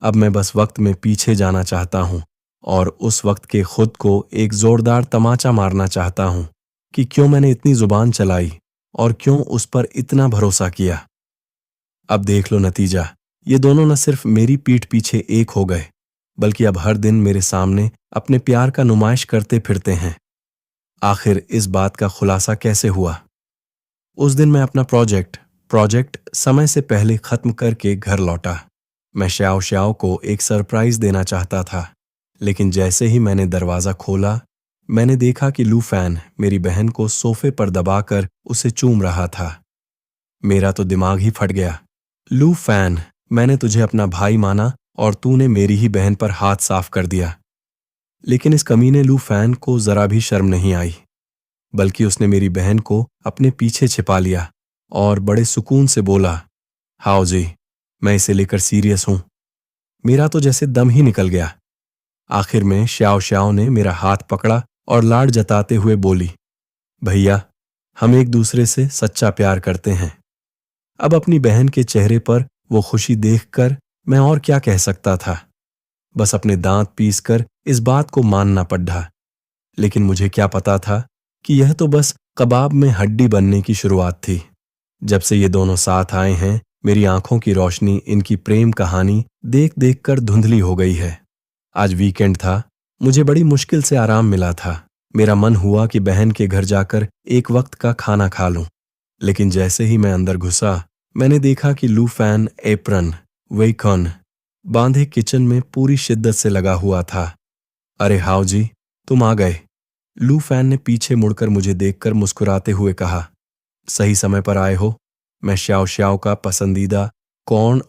अब मैं बस वक्त में पीछे जाना चाहता हूं और उस वक्त के खुद को एक जोरदार तमाचा मारना चाहता हूं कि क्यों मैंने इतनी जुबान चलाई और क्यों उस पर इतना भरोसा किया। अब देख लो नतीजा, ये दोनों न सिर्फ मेरी पीठ पीछे एक हो गए, बल्कि अब हर दिन मेरे सामने अपने प्यार का नुमाइश करते फिरते हैं। आखिर इस बात का खुलासा कैसे हुआ? उस दिन मैं अपना प्रोजेक्ट समय से पहले खत्म करके घर लौटा। मैं श्याओ श्याओ को एक सरप्राइज देना चाहता था, लेकिन जैसे ही मैंने दरवाजा खोला, मैंने देखा कि लू फैन मेरी बहन को सोफे पर दबाकर उसे चूम रहा था। मेरा तो दिमाग ही फट गया। लू फैन, मैंने तुझे अपना भाई माना और तूने मेरी ही बहन पर हाथ साफ कर दिया। लेकिन इस कमीने लू फैन को जरा भी शर्म नहीं आई, बल्कि उसने मेरी बहन को अपने पीछे छिपा लिया और बड़े सुकून से बोला, हाओ जी, मैं इसे लेकर सीरियस हूं। मेरा तो जैसे दम ही निकल गया। आखिर में श्याओ श्याओ ने मेरा हाथ पकड़ा और लाड जताते हुए बोली, भैया, हम एक दूसरे से सच्चा प्यार करते हैं। अब अपनी बहन के चेहरे पर वो खुशी देखकर मैं और क्या कह सकता था। बस अपने दांत पीसकर इस बात को मानना पड़ा। लेकिन मुझे क्या पता था कि यह तो बस कबाब में हड्डी बनने की शुरुआत थी। जब से ये दोनों साथ आए हैं, मेरी आंखों की रोशनी इनकी प्रेम कहानी देख देख कर धुंधली हो गई है। आज वीकेंड था, मुझे बड़ी मुश्किल से आराम मिला था। मेरा मन हुआ कि बहन के घर जाकर एक वक्त का खाना खा लूं। लेकिन जैसे ही मैं अंदर घुसा, मैंने देखा कि लू फैन एप्रन वेकॉन बांधे किचन में पूरी शिद्दत से लगा हुआ था। अरे हाओ जी, तुम आ गए। लू फैन ने पीछे मुड़कर मुझे देखकर मुस्कुराते हुए कहा, सही समय पर आए हो। मैं श्याओ श्याओ का पसंदीदा कॉर्न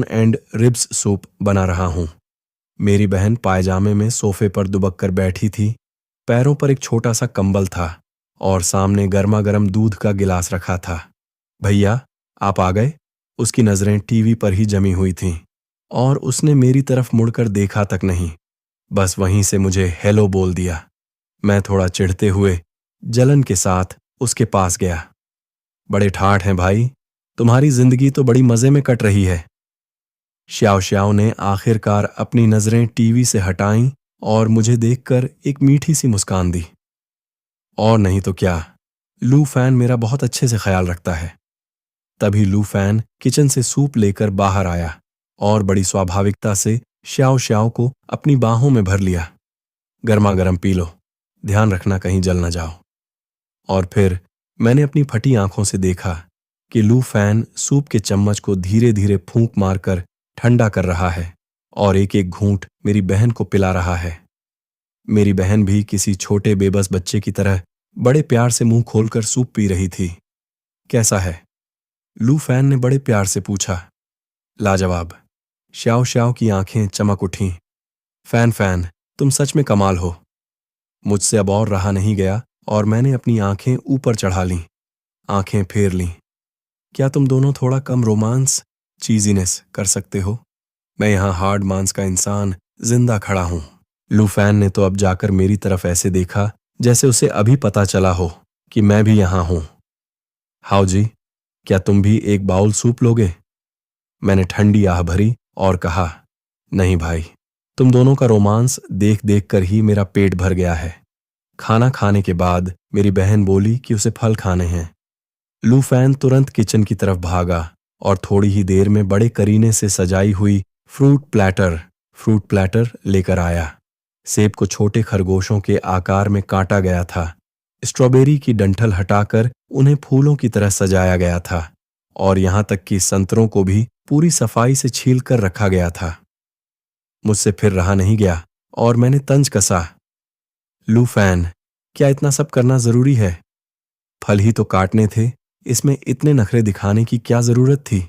एंड रिब्स सूप बना रहा हूं। मेरी बहन पायजामे में सोफे पर दुबक कर बैठी थी। पैरों पर एक छोटा सा कंबल था और सामने गर्मा गर्म दूध का गिलास रखा था। भैया, आप आ गए? उसकी नजरें टीवी पर ही जमी हुई थीं और उसने मेरी तरफ मुड़कर देखा तक नहीं, बस वहीं से मुझे हेलो बोल दिया। मैं थोड़ा चिढ़ते हुए जलन के साथ उसके पास गया। बड़े ठाठ हैं भाई, तुम्हारी जिंदगी तो बड़ी मजे में कट रही है। श्याओ श्याओ ने आखिरकार अपनी नजरें टीवी से हटाईं और मुझे देखकर एक मीठी सी मुस्कान दी। और नहीं तो क्या, लू फैन मेरा बहुत अच्छे से ख्याल रखता है। तभी लू फैन किचन से सूप लेकर बाहर आया और बड़ी स्वाभाविकता से श्याओ श्याओ को अपनी बाहों में भर लिया। गर्मा गर्म पी लो, ध्यान रखना कहीं जल न जाओ। और फिर मैंने अपनी फटी आंखों से देखा कि लू फैन सूप के चम्मच को धीरे धीरे फूंक मारकर ठंडा कर रहा है और एक एक घूंट मेरी बहन को पिला रहा है। मेरी बहन भी किसी छोटे बेबस बच्चे की तरह बड़े प्यार से मुंह खोलकर सूप पी रही थी। कैसा है? लू फैन ने बड़े प्यार से पूछा। लाजवाब। श्याओ श्याओ की आंखें चमक उठीं। फैन फैन, तुम सच में कमाल हो। मुझसे अब और रहा नहीं गया और मैंने अपनी आंखें ऊपर चढ़ा लीं, आंखें फेर लीं। क्या तुम दोनों थोड़ा कम रोमांस, चीजीनेस कर सकते हो? मैं यहां हार्ड मांस का इंसान जिंदा खड़ा हूं। लू फैन ने तो अब जाकर मेरी तरफ ऐसे देखा जैसे उसे अभी पता चला हो कि मैं भी यहां हूं। हाउ जी, क्या तुम भी एक बाउल सूप लोगे? मैंने ठंडी आह भरी और कहा, नहीं भाई, तुम दोनों का रोमांस देख देख कर ही मेरा पेट भर गया है। खाना खाने के बाद मेरी बहन बोली कि उसे फल खाने हैं। लू फैन तुरंत किचन की तरफ भागा और थोड़ी ही देर में बड़े करीने से सजाई हुई फ्रूट प्लैटर लेकर आया। सेब को छोटे खरगोशों के आकार में काटा गया था। स्ट्रॉबेरी की डंठल हटाकर उन्हें फूलों की तरह सजाया गया था और यहां तक कि संतरों को भी पूरी सफाई से छील कर रखा गया था। मुझसे फिर रहा नहीं गया और मैंने तंज कसा। लू फैन, क्या इतना सब करना जरूरी है? फल ही तो काटने थे, इसमें इतने नखरे दिखाने की क्या जरूरत थी?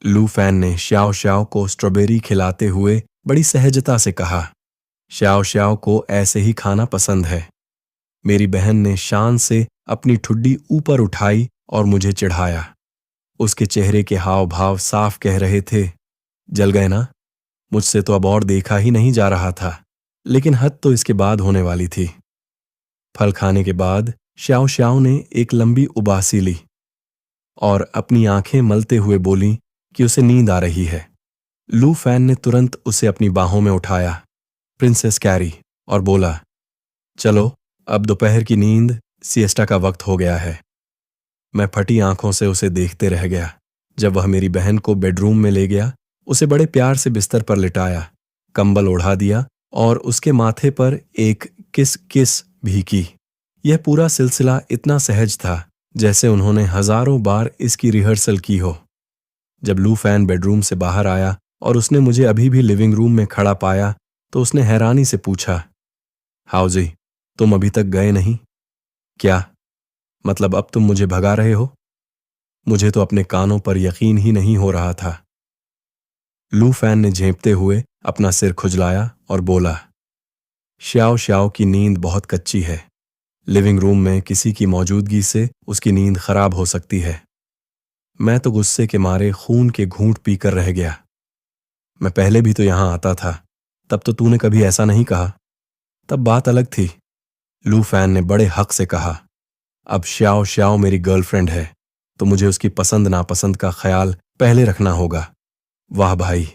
लू फैन ने श्याओ श्याओ को स्ट्रॉबेरी खिलाते हुए बड़ी सहजता से कहा। श्याओ श्याओ को ऐसे ही खाना पसंद है। मेरी बहन ने शान से अपनी ठुड्डी ऊपर उठाई और मुझे चिढ़ाया। उसके चेहरे के हाव भाव साफ कह रहे थे, जल गए ना? मुझसे तो अब और देखा ही नहीं जा रहा था, लेकिन हद तो इसके बाद होने वाली थी। फल खाने के बाद श्याओ श्याओ ने एक लंबी उबासी ली और अपनी आंखें मलते हुए बोली कि उसे नींद आ रही है। लू फैन ने तुरंत उसे अपनी बाहों में उठाया, प्रिंसेस कैरी, और बोला, चलो अब दोपहर की नींद, सिएस्टा का वक्त हो गया है। मैं फटी आंखों से उसे देखते रह गया। जब वह मेरी बहन को बेडरूम में ले गया, उसे बड़े प्यार से बिस्तर पर लिटाया, कंबल ओढ़ा दिया और उसके माथे पर एक किस किस भी की। यह पूरा सिलसिला इतना सहज था जैसे उन्होंने हजारों बार इसकी रिहर्सल की हो। जब लू फैन बेडरूम से बाहर आया और उसने मुझे अभी भी लिविंग रूम में खड़ा पाया तो उसने हैरानी से पूछा, हाउ जी, तुम अभी तक गए नहीं? क्या मतलब, अब तुम मुझे भगा रहे हो? मुझे तो अपने कानों पर यकीन ही नहीं हो रहा था। लू फैन ने झेंपते हुए अपना सिर खुजलाया और बोला, श्याओ श्याओ की नींद बहुत कच्ची है। लिविंग रूम में किसी की मौजूदगी से उसकी नींद खराब हो सकती है। मैं तो गुस्से के मारे खून के घूंट पीकर रह गया। मैं पहले भी तो यहां आता था, तब तो तूने कभी ऐसा नहीं कहा। तब बात अलग थी। लू फैन ने बड़े हक से कहा, अब श्याओ श्याओ मेरी गर्लफ्रेंड है तो मुझे उसकी पसंद नापसंद का ख्याल पहले रखना होगा। वाह भाई,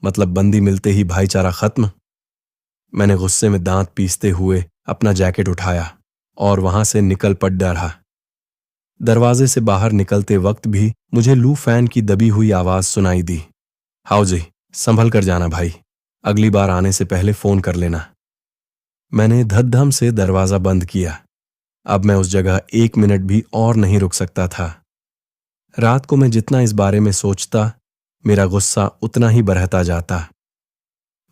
मतलब बंदी मिलते ही भाईचारा खत्म। मैंने गुस्से में दांत पीसते हुए अपना जैकेट उठाया और वहां से निकल पड़ रहा। दरवाजे से बाहर निकलते वक्त भी मुझे लू फैन की दबी हुई आवाज सुनाई दी, हाउ जी, संभल कर जाना भाई, अगली बार आने से पहले फोन कर लेना। मैंने धड़धम से दरवाजा बंद किया। अब मैं उस जगह 1 मिनट भी और नहीं रुक सकता था। रात को मैं जितना इस बारे में सोचता, मेरा गुस्सा उतना ही बढ़ता जाता।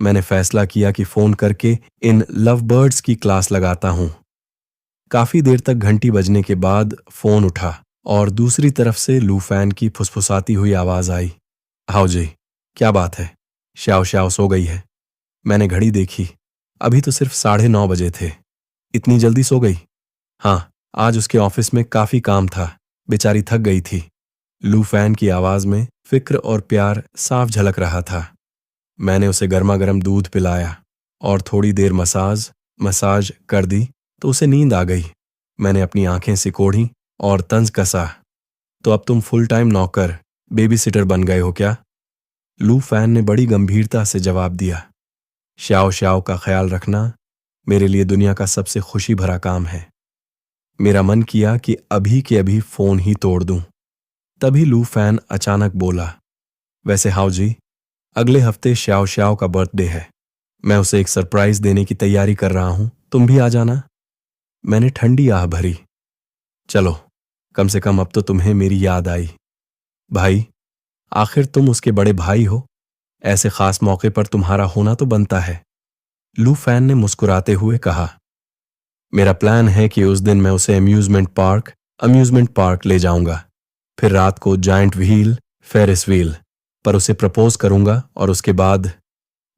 मैंने फैसला किया कि फोन करके इन लव बर्ड्स की क्लास लगाता हूं। काफी देर तक घंटी बजने के बाद फोन उठा और दूसरी तरफ से लू फैन की फुसफुसाती हुई आवाज आई, हाउ जी, क्या बात है? श्याओ श्याओ सो गई है? मैंने घड़ी देखी, अभी तो सिर्फ 9:30 बजे थे। इतनी जल्दी सो गई? हाँ, आज उसके ऑफिस में काफी काम था, बेचारी थक गई थी। लू फैन की आवाज में फिक्र और प्यार साफ झलक रहा था। मैंने उसे गर्मा गर्म दूध पिलाया और थोड़ी देर मसाज कर दी तो उसे नींद आ गई। मैंने अपनी आंखें सिकोड़ी और तंज कसा, तो अब तुम फुल टाइम नौकर, बेबी सिटर बन गए हो क्या? लू फैन ने बड़ी गंभीरता से जवाब दिया, श्याओ श्याओ का ख्याल रखना मेरे लिए दुनिया का सबसे खुशी भरा काम है। मेरा मन किया कि अभी के अभी फोन ही तोड़ दूं। तभी लू फैन अचानक बोला, वैसे हाउ जी, अगले हफ्ते श्याओ श्याओ का बर्थडे है। मैं उसे एक सरप्राइज देने की तैयारी कर रहा हूं, तुम भी आ जाना। मैंने ठंडी आह भरी, चलो, कम से कम अब तो तुम्हें मेरी याद आई। भाई, आखिर तुम उसके बड़े भाई हो, ऐसे खास मौके पर तुम्हारा होना तो बनता है। लू फैन ने मुस्कुराते हुए कहा, मेरा प्लान है कि उस दिन मैं उसे अम्यूजमेंट पार्क ले जाऊंगा, फिर रात को जायंट व्हील, फेरिस व्हील पर उसे प्रपोज करूंगा और उसके बाद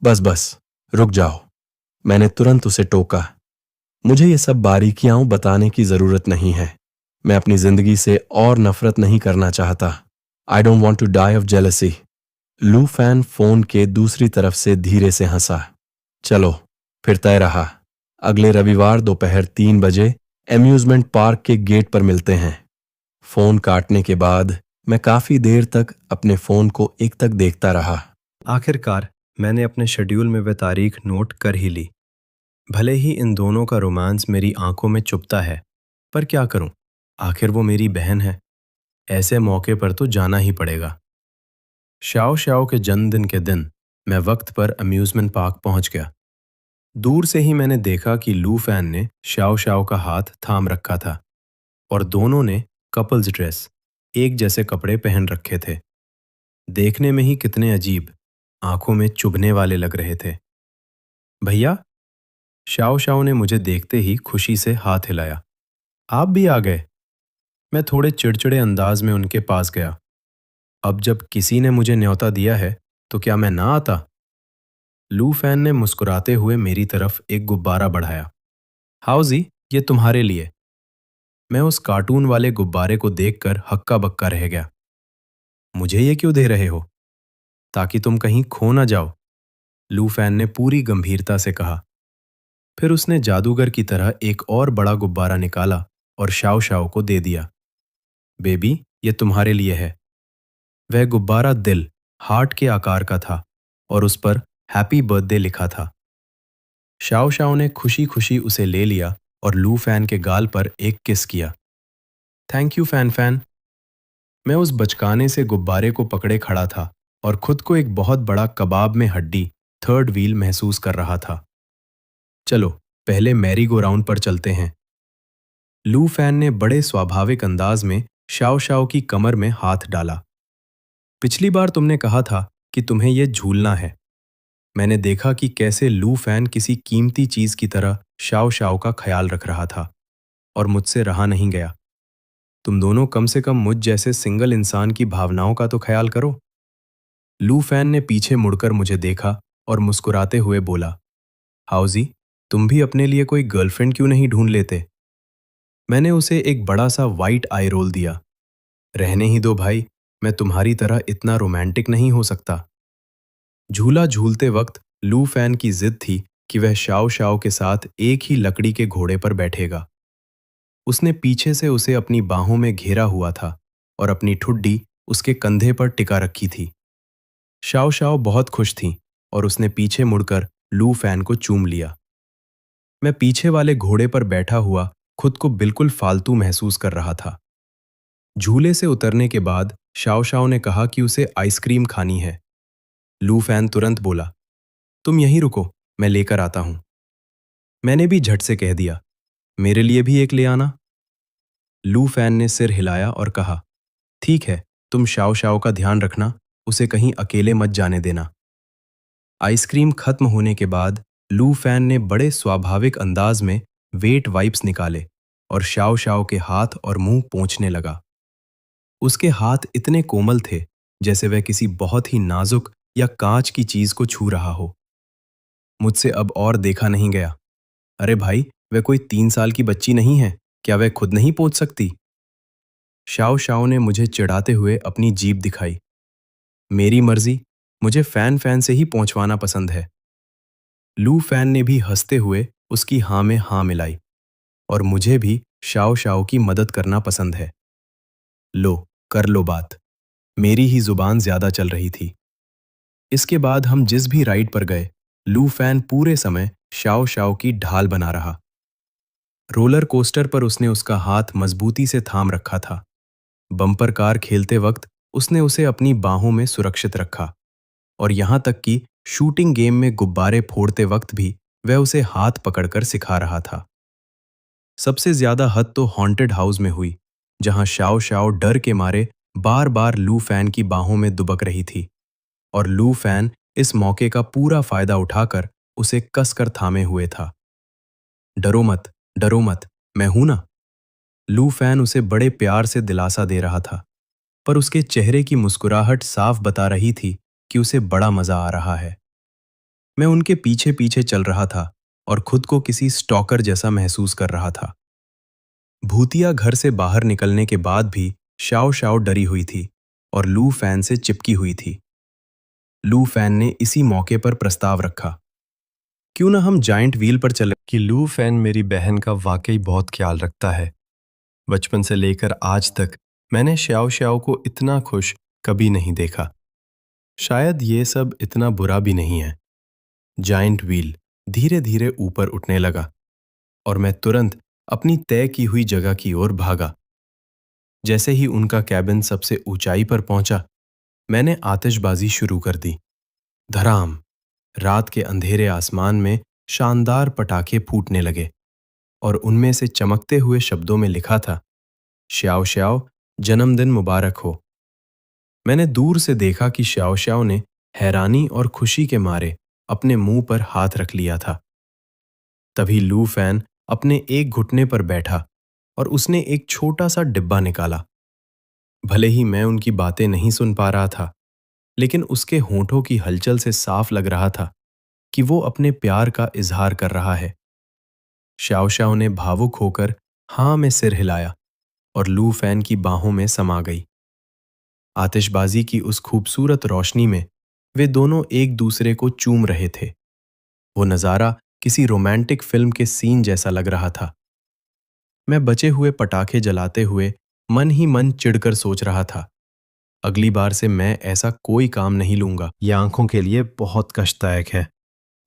बस बस, रुक जाओ। मैंने तुरंत उसे टोका। मुझे ये सब बारीकियां बताने की जरूरत नहीं है। मैं अपनी जिंदगी से और नफरत नहीं करना चाहता। I don't want to die of jealousy. लू फैन फोन के दूसरी तरफ से धीरे से हंसा। चलो, फिर तय रहा। अगले रविवार दोपहर 3 बजे अम्यूजमेंट पार्क के गेट पर मिलते हैं। फोन काटने के बाद मैं काफी देर तक अपने फोन को एकटक देखता रहा। आखिरकार मैंने अपने शेड्यूल में वह तारीख नोट कर ही ली। भले ही इन दोनों का रोमांस मेरी आंखों में चुभता है, पर क्या करूं, आखिर वो मेरी बहन है। ऐसे मौके पर तो जाना ही पड़ेगा। शाओ शाओ के जन्मदिन के दिन मैं वक्त पर अम्यूजमेंट पार्क पहुंच गया। दूर से ही मैंने देखा कि लू फैन ने शाओ शाओ का हाथ थाम रखा था और दोनों ने कपल्स ड्रेस, एक जैसे कपड़े पहन रखे थे। देखने में ही कितने अजीब, आंखों में चुभने वाले लग रहे थे। भैया, शाओ शाओ ने मुझे देखते ही खुशी से हाथ हिलाया। आप भी आ गए। मैं थोड़े चिड़चिड़े अंदाज में उनके पास गया। अब जब किसी ने मुझे न्योता दिया है तो क्या मैं ना आता? लू फैन ने मुस्कुराते हुए मेरी तरफ एक गुब्बारा बढ़ाया। हाउजी, ये तुम्हारे लिए। मैं उस कार्टून वाले गुब्बारे को देखकर हक्का बक्का रह गया। मुझे ये क्यों दे रहे हो? ताकि तुम कहीं खो ना जाओ, लू फैन ने पूरी गंभीरता से कहा। फिर उसने जादूगर की तरह एक और बड़ा गुब्बारा निकाला और शाओ शाओ को दे दिया। बेबी, ये तुम्हारे लिए है। वह गुब्बारा दिल, हार्ट के आकार का था और उस पर हैप्पी बर्थडे लिखा था। शाओ शाओ ने खुशी खुशी उसे ले लिया और लू फैन के गाल पर एक किस किया। Thank you fan fan. मैं उस बचकाने से गुब्बारे को पकड़े खड़ा था और खुद को एक बहुत बड़ा कबाब में हड्डी, थर्ड व्हील महसूस कर रहा था। चलो, पहले मैरी गो राउंड पर चलते हैं। लू फैन ने बड़े स्वाभाविक अंदाज में शाओ शाओ की कमर में हाथ डाला। पिछली बार तुमने कहा था कि तुम्हें यह झूलना है। मैंने देखा कि कैसे लू फैन किसी कीमती चीज की तरह शाओ शाओ का ख्याल रख रहा था और मुझसे रहा नहीं गया। तुम दोनों कम से कम मुझ जैसे सिंगल इंसान की भावनाओं का तो ख्याल करो। लू फैन ने पीछे मुड़कर मुझे देखा और मुस्कुराते हुए बोला, हाउजी, तुम भी अपने लिए कोई गर्लफ्रेंड क्यों नहीं ढूंढ लेते? मैंने उसे एक बड़ा सा वाइट आई रोल दिया। रहने ही दो भाई, मैं तुम्हारी तरह इतना रोमांटिक नहीं हो सकता। झूला झूलते वक्त लू फैन की जिद थी कि वह शाओ शाओ के साथ एक ही लकड़ी के घोड़े पर बैठेगा। उसने पीछे से उसे अपनी बाहों में घेरा हुआ था और अपनी ठुड्डी उसके कंधे पर टिका रखी थी। शाओ शाओ बहुत खुश थी और उसने पीछे मुड़कर लू फैन को चूम लिया। मैं पीछे वाले घोड़े पर बैठा हुआ खुद को बिल्कुल फालतू महसूस कर रहा था। झूले से उतरने के बाद शाओ शाओ ने कहा कि उसे आइसक्रीम खानी है। लू फैन तुरंत बोला, तुम यहीं रुको, मैं लेकर आता हूं। मैंने भी झट से कह दिया, मेरे लिए भी एक ले आना। लू फैन ने सिर हिलाया और कहा, ठीक है, तुम शाओ शाओ का ध्यान रखना, उसे कहीं अकेले मत जाने देना। आइसक्रीम खत्म होने के बाद लू फैन ने बड़े स्वाभाविक अंदाज में वेट वाइप्स निकाले और शाओ शाओ के हाथ और मुंह पोंछने लगा। उसके हाथ इतने कोमल थे जैसे वह किसी बहुत ही नाजुक या कांच की चीज को छू रहा हो। मुझसे अब और देखा नहीं गया। अरे भाई, वह कोई 3 साल की बच्ची नहीं है, क्या वह खुद नहीं पोंछ सकती? शाओ शाओ ने मुझे चिढ़ाते हुए अपनी जीभ दिखाई। मेरी मर्जी, मुझे फैन फैन से ही पहुंचवाना पसंद है। लू फैन ने भी हंसते हुए उसकी हाँ में हाँ मिलाई। और मुझे भी शाओ शाओ की मदद करना पसंद है। लो, कर लो बात। मेरी ही जुबान ज्यादा चल रही थी। इसके बाद हम जिस भी राइड पर गए, लू फैन पूरे समय शाओ शाओ की ढाल बना रहा। रोलर कोस्टर पर उसने उसका हाथ मजबूती से थाम रखा था। बम्पर कार खेलते वक्त उसने उसे अपनी बाहों में सुरक्षित रखा और यहां तक कि शूटिंग गेम में गुब्बारे फोड़ते वक्त भी वह उसे हाथ पकड़कर सिखा रहा था। सबसे ज्यादा हद तो हॉन्टेड हाउस में हुई, जहां शाओ शाओ डर के मारे बार बार लू फैन की बाहों में दुबक रही थी और लू फैन इस मौके का पूरा फायदा उठाकर उसे कसकर थामे हुए था। डरो मत, डरो मत, मैं हूं ना। लू फैन उसे बड़े प्यार से दिलासा दे रहा था, पर उसके चेहरे की मुस्कुराहट साफ बता रही थी कि उसे बड़ा मजा आ रहा है। मैं उनके पीछे पीछे चल रहा था और खुद को किसी स्टॉकर जैसा महसूस कर रहा था। भूतिया घर से बाहर निकलने के बाद भी शाओ शाओ डरी हुई थी और लू फैन से चिपकी हुई थी। लू फैन ने इसी मौके पर प्रस्ताव रखा, क्यों ना हम जाइंट व्हील पर चले। कि लू फैन मेरी बहन का वाकई बहुत ख्याल रखता है। बचपन से लेकर आज तक मैंने श्याओ श्याओ को इतना खुश कभी नहीं देखा। शायद ये सब इतना बुरा भी नहीं है। जाइंट व्हील धीरे धीरे ऊपर उठने लगा और मैं तुरंत अपनी तय की हुई जगह की ओर भागा। जैसे ही उनका कैबिन सबसे ऊंचाई पर पहुंचा, मैंने आतिशबाजी शुरू कर दी। धड़ाम! रात के अंधेरे आसमान में शानदार पटाखे फूटने लगे और उनमें से चमकते हुए शब्दों में लिखा था, श्याओ श्याओ, जन्मदिन मुबारक हो। मैंने दूर से देखा कि श्याओ श्याओ ने हैरानी और खुशी के मारे अपने मुंह पर हाथ रख लिया था। तभी लू फैन अपने एक घुटने पर बैठा और उसने एक छोटा सा डिब्बा निकाला। भले ही मैं उनकी बातें नहीं सुन पा रहा था, लेकिन उसके होंठों की हलचल से साफ लग रहा था कि वो अपने प्यार का इजहार कर रहा है। श्याओ श्याओ ने भावुक होकर हाँ में सिर हिलाया और लू फैन की बाहों में समा गई। आतिशबाजी की उस खूबसूरत रोशनी में वे दोनों एक दूसरे को चूम रहे थे। वो नज़ारा किसी रोमांटिक फिल्म के सीन जैसा लग रहा था। मैं बचे हुए पटाखे जलाते हुए मन ही मन चिढ़कर सोच रहा था, अगली बार से मैं ऐसा कोई काम नहीं लूंगा। यह आंखों के लिए बहुत कष्टदायक है।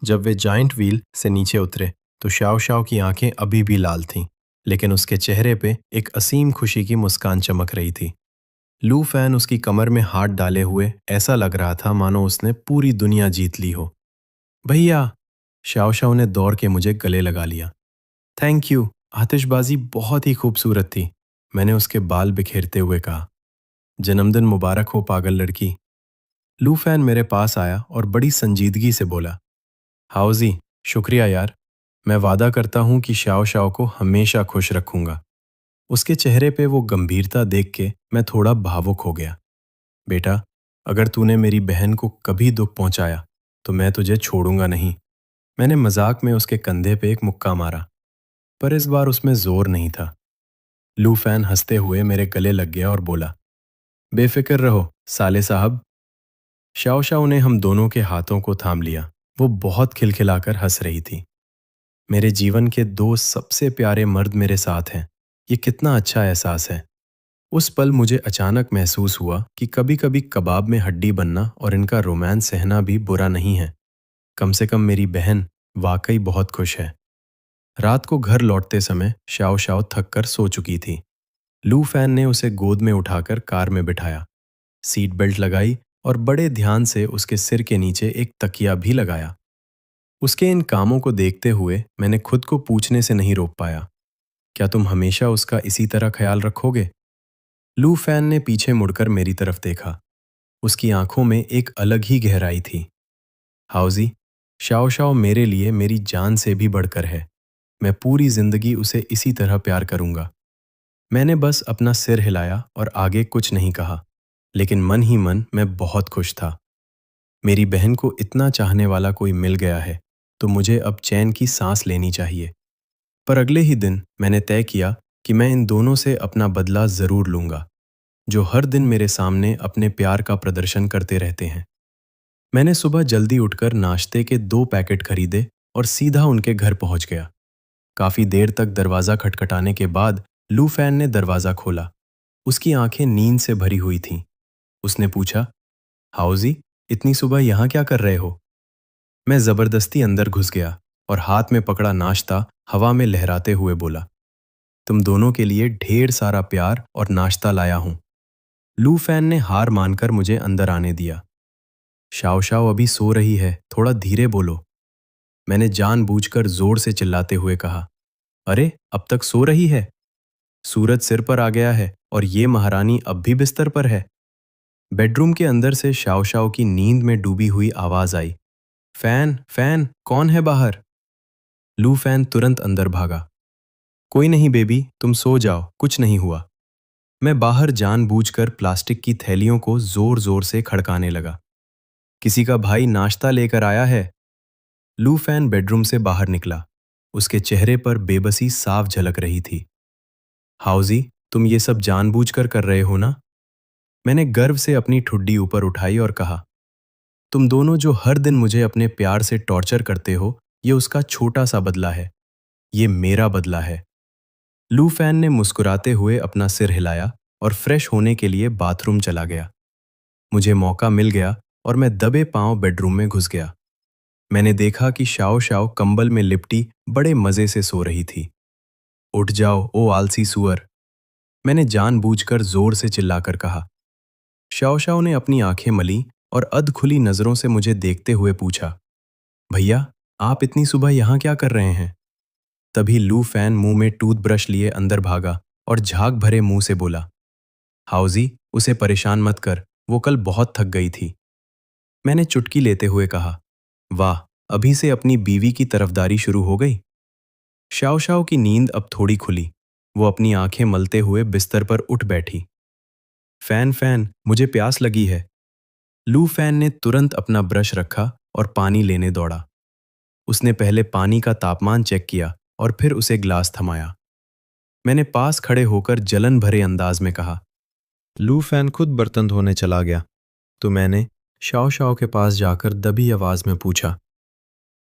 जब वे जाइंट व्हील से नीचे उतरे तो श्याओ श्याओ की आंखें अभी भी लाल थीं, लेकिन उसके चेहरे पे एक असीम खुशी की मुस्कान चमक रही थी। लू फैन उसकी कमर में हाथ डाले हुए ऐसा लग रहा था मानो उसने पूरी दुनिया जीत ली हो। भैया! श्याओ श्याओ ने दौड़ के मुझे गले लगा लिया। थैंक यू, आतिशबाजी बहुत ही खूबसूरत थी, मैंने उसके बाल बिखेरते हुए कहा। जन्मदिन मुबारक हो पागल लड़की। लू फैन मेरे पास आया और बड़ी संजीदगी से बोला, हाउजी, शुक्रिया यार, मैं वादा करता हूं कि श्याओ श्याओ को हमेशा खुश रखूंगा। उसके चेहरे पे वो गंभीरता देख के मैं थोड़ा भावुक हो गया। बेटा, अगर तूने मेरी बहन को कभी दुख पहुंचाया तो मैं तुझे छोड़ूंगा नहीं। मैंने मजाक में उसके कंधे पे एक मुक्का मारा, पर इस बार उसमें जोर नहीं था। लू फैन हंसते हुए मेरे गले लग गया और बोला, बेफिक्र रहो साले साहब। शाओ शाओ ने हम दोनों के हाथों को थाम लिया। वो बहुत खिलखिलाकर हंस रही थी। मेरे जीवन के दो सबसे प्यारे मर्द मेरे साथ हैं, ये कितना अच्छा एहसास है। उस पल मुझे अचानक महसूस हुआ कि कभी कभी कबाब में हड्डी बनना और इनका रोमांस सहना भी बुरा नहीं है। कम से कम मेरी बहन वाकई बहुत खुश है। रात को घर लौटते समय शाओ शाओ थक कर सो चुकी थी। लू फैन ने उसे गोद में उठाकर कार में बिठाया, सीट बेल्ट लगाई और बड़े ध्यान से उसके सिर के नीचे एक तकिया भी लगाया। उसके इन कामों को देखते हुए मैंने खुद को पूछने से नहीं रोक पाया, क्या तुम हमेशा उसका इसी तरह ख्याल रखोगे? लू फैन ने पीछे मुड़कर मेरी तरफ देखा। उसकी आंखों में एक अलग ही गहराई थी। हाउजी, शाओ शाओ मेरे लिए मेरी जान से भी बढ़कर है। मैं पूरी जिंदगी उसे इसी तरह प्यार करूंगा। मैंने बस अपना सिर हिलाया और आगे कुछ नहीं कहा, लेकिन मन ही मन मैं बहुत खुश था। मेरी बहन को इतना चाहने वाला कोई मिल गया है तो मुझे अब चैन की सांस लेनी चाहिए। पर अगले ही दिन मैंने तय किया कि मैं इन दोनों से अपना बदला जरूर लूंगा, जो हर दिन मेरे सामने अपने प्यार का प्रदर्शन करते रहते हैं। मैंने सुबह जल्दी उठकर नाश्ते के 2 पैकेट खरीदे और सीधा उनके घर पहुंच गया। काफी देर तक दरवाजा खटखटाने के बाद लू फैन ने दरवाजा खोला। उसकी आंखें नींद से भरी हुई थीं। उसने पूछा, हाउजी, इतनी सुबह यहाँ क्या कर रहे हो? मैं जबरदस्ती अंदर घुस गया और हाथ में पकड़ा नाश्ता हवा में लहराते हुए बोला, तुम दोनों के लिए ढेर सारा प्यार और नाश्ता लाया हूं। लू फैन ने हार मानकर मुझे अंदर आने दिया। शाओ शाओ अभी सो रही है, थोड़ा धीरे बोलो। मैंने जानबूझकर जोर से चिल्लाते हुए कहा, अरे अब तक सो रही है? सूरज सिर पर आ गया है और ये महारानी अब भी बिस्तर पर है। बेडरूम के अंदर से शाओ शाओ की नींद में डूबी हुई आवाज आई, फैन फैन, कौन है बाहर? लू फैन तुरंत अंदर भागा। कोई नहीं बेबी, तुम सो जाओ, कुछ नहीं हुआ। मैं बाहर जानबूझकर प्लास्टिक की थैलियों को जोर जोर से खड़काने लगा। किसी का भाई नाश्ता लेकर आया है। लू फैन बेडरूम से बाहर निकला। उसके चेहरे पर बेबसी साफ झलक रही थी। हाउजी, तुम ये सब जानबूझकर कर रहे हो ना? मैंने गर्व से अपनी ठुड्डी ऊपर उठाई और कहा, तुम दोनों जो हर दिन मुझे अपने प्यार से टॉर्चर करते हो, ये उसका छोटा सा बदला है। ये मेरा बदला है। लू फैन ने मुस्कुराते हुए अपना सिर हिलाया और फ्रेश होने के लिए बाथरूम चला गया। मुझे मौका मिल गया और मैं दबे पांव बेडरूम में घुस गया। मैंने देखा कि शाओ शाओ कंबल में लिपटी बड़े मजे से सो रही थी। उठ जाओ, ओ आलसी सुअर, मैंने जानबूझकर जोर से चिल्लाकर कहा। शाओ शाओ ने अपनी आंखें मली और अधखुली नजरों से मुझे देखते हुए पूछा, भैया, आप इतनी सुबह यहां क्या कर रहे हैं? तभी लू फैन मुंह में टूथब्रश लिए अंदर भागा और झाग भरे मुंह से बोला, हाउजी, उसे परेशान मत कर, वो कल बहुत थक गई थी। मैंने चुटकी लेते हुए कहा, वाह, अभी से अपनी बीवी की तरफदारी शुरू हो गई। शाओ शाओ की नींद अब थोड़ी खुली। वो अपनी आंखें मलते हुए बिस्तर पर उठ बैठी। फैन फैन, मुझे प्यास लगी है। लू फैन ने तुरंत अपना ब्रश रखा और पानी लेने दौड़ा। उसने पहले पानी का तापमान चेक किया और फिर उसे ग्लास थमाया। मैंने पास खड़े होकर जलन भरे अंदाज में कहा, लू फैन खुद बर्तन धोने चला गया। तो मैंने शाओ शाओ के पास जाकर दबी आवाज में पूछा,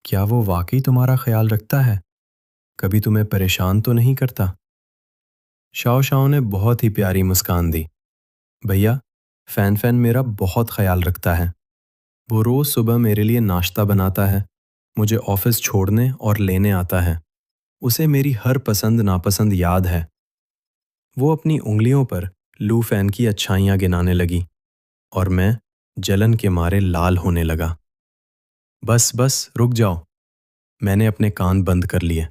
क्या वो वाकई तुम्हारा ख्याल रखता है? कभी तुम्हें परेशान तो नहीं करता? शाओ शाओ ने बहुत ही प्यारी मुस्कान दी। भैया, फैन फैन मेरा बहुत ख्याल रखता है। वो रोज सुबह मेरे लिए नाश्ता बनाता है, मुझे ऑफिस छोड़ने और लेने आता है। उसे मेरी हर पसंद नापसंद याद है। वो अपनी उंगलियों पर लू फैन की अच्छाइयाँ गिनाने लगी और मैं जलन के मारे लाल होने लगा। बस बस, रुक जाओ। मैंने अपने कान बंद कर लिए।